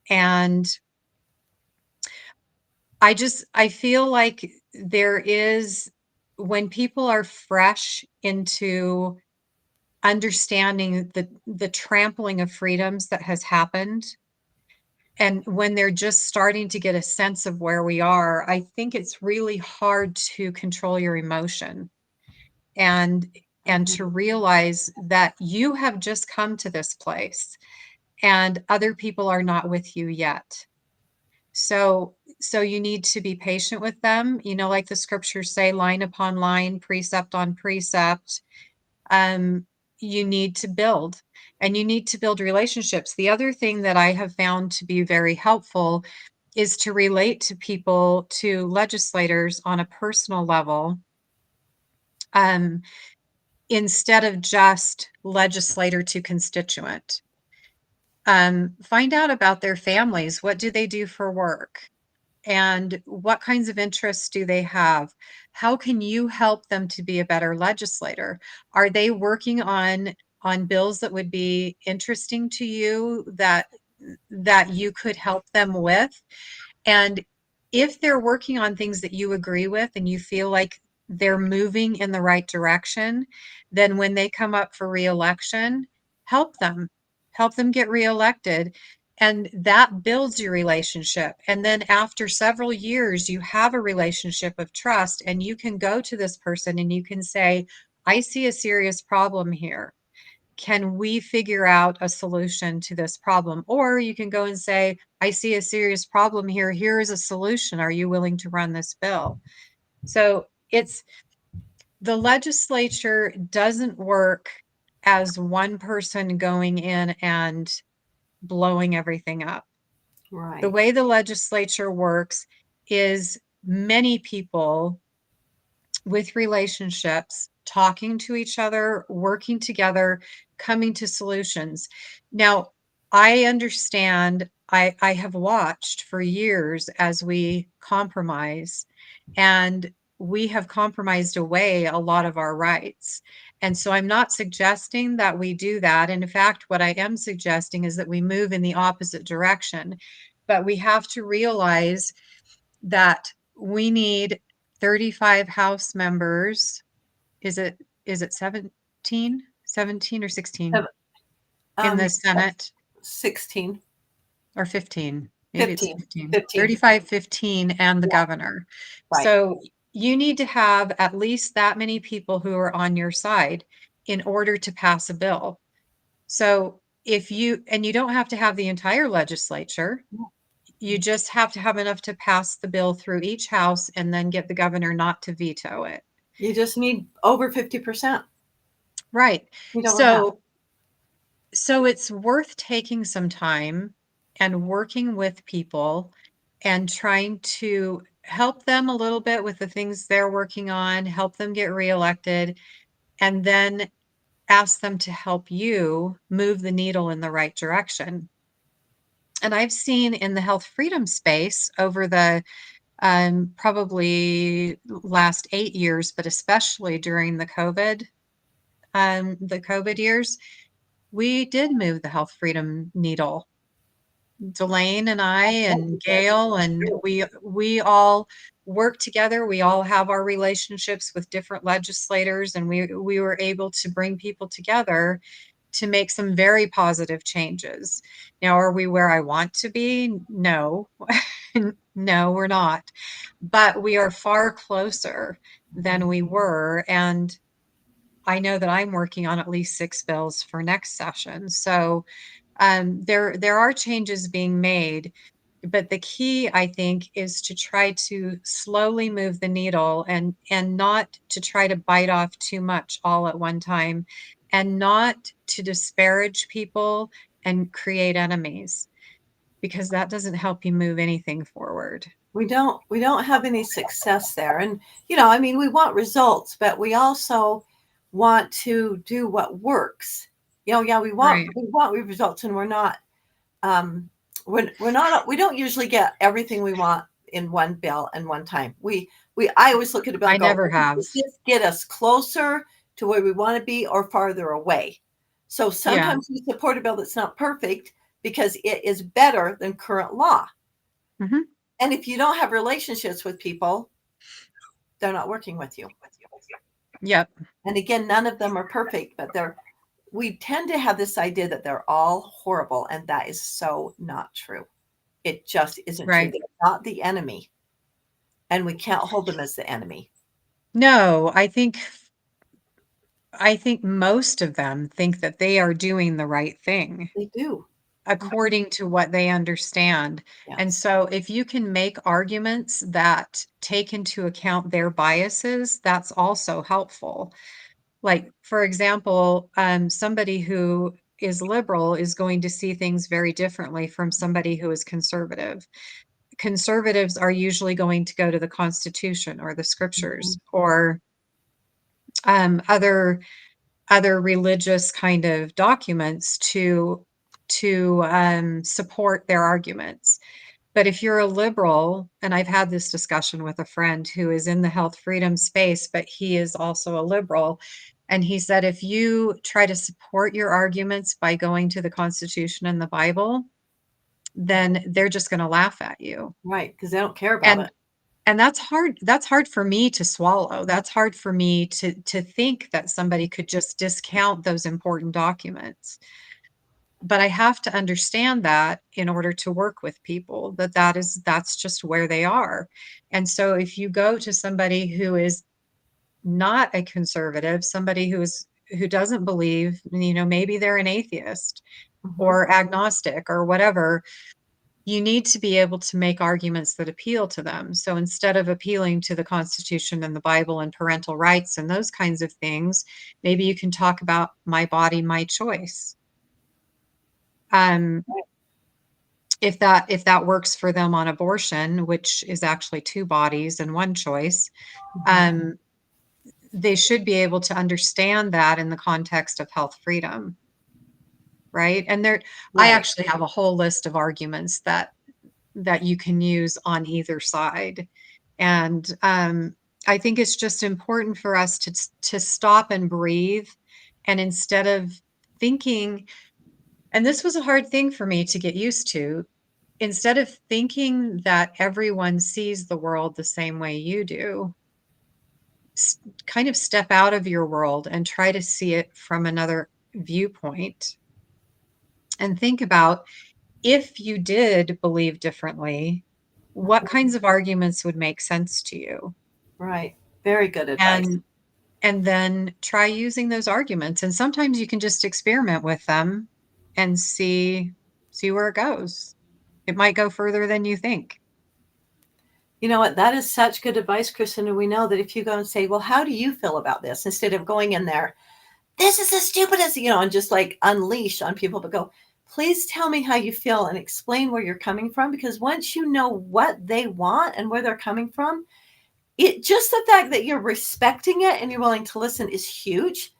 And I feel like there is, when people are fresh into understanding the trampling of freedoms that has happened, and when they're just starting to get a sense of where we are, I think it's really hard to control your emotion and to realize that you have just come to this place and other people are not with you yet. So you need to be patient with them, like the scriptures say, line upon line, precept on precept. You need to build, and you need to build relationships. The other thing that I have found to be very helpful is to relate to people, to legislators on a personal level, instead of just legislator to constituent. Find out about their families. What do they do for work? And what kinds of interests do they have? How can you help them to be a better legislator? Are they working on bills that would be interesting to you that you could help them with? And if they're working on things that you agree with and you feel like they're moving in the right direction, then when they come up for reelection, help them get reelected. And that builds your relationship. And then after several years, you have a relationship of trust, and you can go to this person and you can say, I see a serious problem here. Can we figure out a solution to this problem? Or you can go and say, I see a serious problem here. Here is a solution. Are you willing to run this bill? So the legislature doesn't work as one person going in and blowing everything up. Right. The way the legislature works is many people with relationships, talking to each other, working together, coming to solutions. Now, I understand, I have watched for years as we compromise, and we have compromised away a lot of our rights. And so I'm not suggesting that we do that. And in fact, what I am suggesting is that we move in the opposite direction. But we have to realize that we need 35 House members. Is it 17? 17 or 16 in the Senate? 16. Or 15. Maybe it's 15. 15. 35, 15, and the governor. Right. So you need to have at least that many people who are on your side in order to pass a bill. So and you don't have to have the entire legislature. You just have to have enough to pass the bill through each house and then get the governor not to veto it. You just need over 50%. Right. You don't have. So it's worth taking some time and working with people and trying to help them a little bit with the things they're working on, help them get reelected, and then ask them to help you move the needle in the right direction. And I've seen in the health freedom space over the probably last 8 years, but especially during the COVID years, we did move the health freedom needle. Dalane and I and Gail, and we all work together. We all have our relationships with different legislators, and we were able to bring people together to make some very positive changes. Now, are we where I want to be? No. No, we're not. But we are far closer than we were. And I know that I'm working on at least 6 bills for next session. So there are changes being made, but the key, I think, is to try to slowly move the needle and not to try to bite off too much all at one time, and not to disparage people and create enemies, because that doesn't help you move anything forward. We don't have any success there. And, I mean, we want results, but we also want to do what works. We want results, and we're not, we don't usually get everything we want in one bill and one time. I always look at a bill and go, never have. does this get us closer to where we want to be or farther away? So sometimes we support a bill that's not perfect because it is better than current law. Mm-hmm. And if you don't have relationships with people, they're not working with you. Yep. And again, none of them are perfect, but we tend to have this idea that they're all horrible, and that is so not true. It just isn't true. They're not the enemy, and we can't hold them as the enemy. No, I think most of them think that they are doing the right thing. They do. According to what they understand. Yes. And so if you can make arguments that take into account their biases, that's also helpful. Like, for example, somebody who is liberal is going to see things very differently from somebody who is conservative. Conservatives are usually going to go to the Constitution or the scriptures, or other religious kind of documents to support their arguments. But if you're a liberal, and I've had this discussion with a friend who is in the health freedom space, but he is also a liberal, and he said, if you try to support your arguments by going to the Constitution and the Bible, then they're just going to laugh at you. Right, because they don't care about it. And that's hard. That's hard for me to swallow. That's hard for me to think that somebody could just discount those important documents. But I have to understand that in order to work with people, that's just where they are. And so if you go to somebody who is not a conservative, somebody who doesn't believe, maybe they're an atheist or agnostic or whatever, you need to be able to make arguments that appeal to them. So instead of appealing to the Constitution and the Bible and parental rights and those kinds of things, maybe you can talk about my body, my choice. If that works for them on abortion, which is actually 2 bodies and 1 choice, they should be able to understand that in the context of health freedom. Right. And I actually have a whole list of arguments that you can use on either side. And I think it's just important for us to stop and breathe. And instead of thinking, and this was a hard thing for me to get used to, instead of thinking that everyone sees the world the same way you do, kind of step out of your world and try to see it from another viewpoint. And think about, if you did believe differently, what kinds of arguments would make sense to you? Right. Very good advice. And then try using those arguments. And sometimes you can just experiment with them and see where it goes. It might go further than you think. You know what? That is such good advice, Kristen. And we know that if you go and say, well, how do you feel about this? Instead of going in there, this is the stupidest, and just like unleash on people, but go, please tell me how you feel and explain where you're coming from. Because once you know what they want and where they're coming from, just the fact that you're respecting it and you're willing to listen is huge.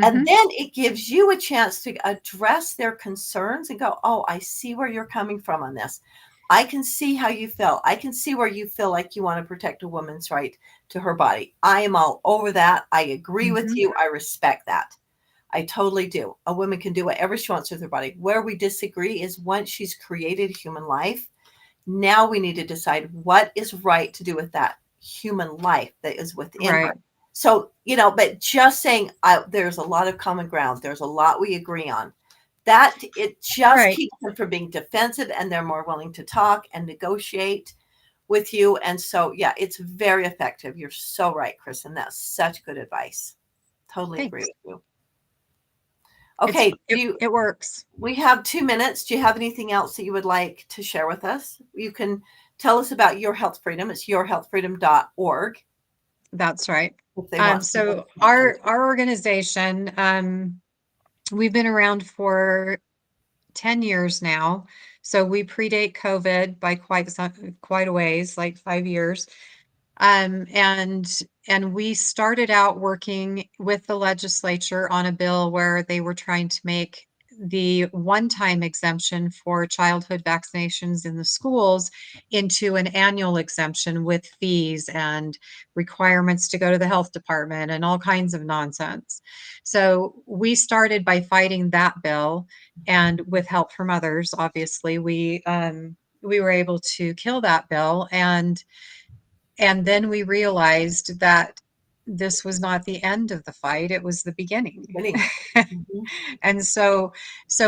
And then it gives you a chance to address their concerns and go, oh, I see where you're coming from on this. I can see how you feel. I can see where you feel like you want to protect a woman's right to her body. I am all over that. I agree with you. I respect that. I totally do. A woman can do whatever she wants with her body. Where we disagree is once she's created human life, now we need to decide what is right to do with that human life that is within her. So, but just saying there's a lot of common ground. There's a lot we agree on. That it just keeps them from being defensive, and they're more willing to talk and negotiate with you. And so, yeah, it's very effective. You're so right, Kristen. That's such good advice. Totally agree with you. Okay. It works. We have 2 minutes. Do you have anything else that you would like to share with us? You can tell us about Your Health Freedom. It's yourhealthfreedom.org. That's right. So our organization, we've been around for 10 years now. So we predate COVID by quite a ways, like 5 years. And we started out working with the legislature on a bill where they were trying to make the one-time exemption for childhood vaccinations in the schools into an annual exemption with fees and requirements to go to the health department and all kinds of nonsense. So we started by fighting that bill, and with help from others, obviously, we were able to kill that bill. And then we realized that this was not the end of the fight, it was the beginning. And so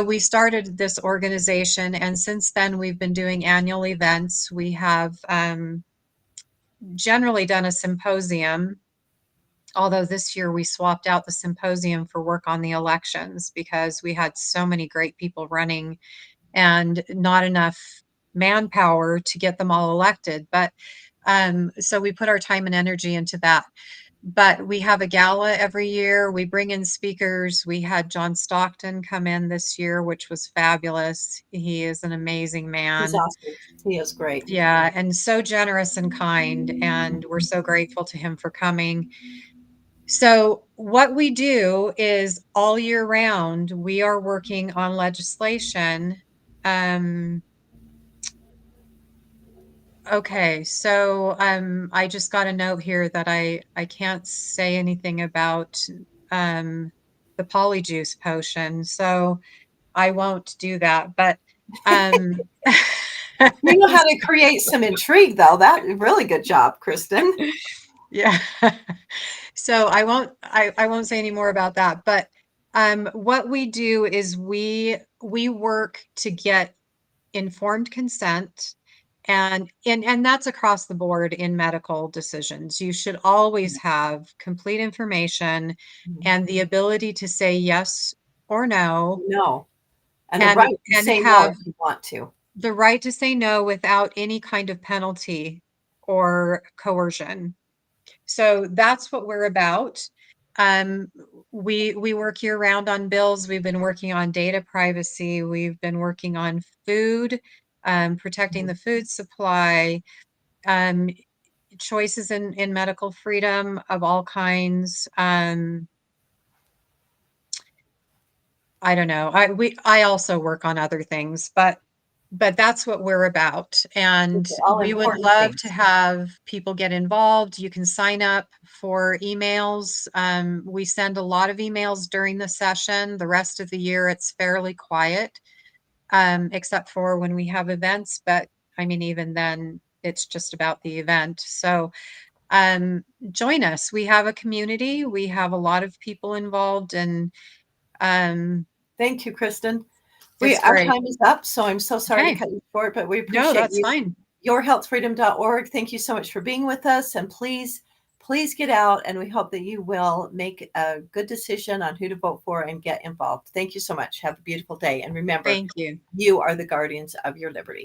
we started this organization, and since then we've been doing annual events. We have generally done a symposium, although this year we swapped out the symposium for work on the elections because we had so many great people running and not enough manpower to get them all elected. But so we put our time and energy into that. But we have a gala every year. We bring in speakers. We had John Stockton come in this year, which was fabulous. He is an amazing man. He's awesome. He is great. Yeah, and so generous and kind. And we're so grateful to him for coming. So what we do is all year round, we are working on legislation. Okay, so I just got a note here that I can't say anything about the polyjuice potion, so I won't do that. But you know how to create some intrigue, though. That really good job, Kristen. Yeah. So I won't say any more about that. But what we do is we work to get informed consent. And that's across the board in medical decisions. You should always have complete information and the ability to say yes or no. No. And the right to say no if you want to. The right to say no without any kind of penalty or coercion. So that's what we're about. We work year round on bills. We've been working on data privacy. We've been working on food, protecting the food supply, choices in medical freedom of all kinds. I don't know. I also work on other things, but that's what we're about. And we would love to have people get involved. You can sign up for emails. We send a lot of emails during the session. The rest of the year, it's fairly quiet, except for when we have events. But I mean, even then, it's just about the event. So join us. We have a community. We have a lot of people involved. And thank you, Kristen. Our time is up, so I'm so sorry to cut you short, but we appreciate that's fine. Yourhealthfreedom.org. Thank you so much for being with us. And please please get out, and we hope that you will make a good decision on who to vote for and get involved. Thank you so much. Have a beautiful day. And remember, Thank you. you are the guardians of your liberty.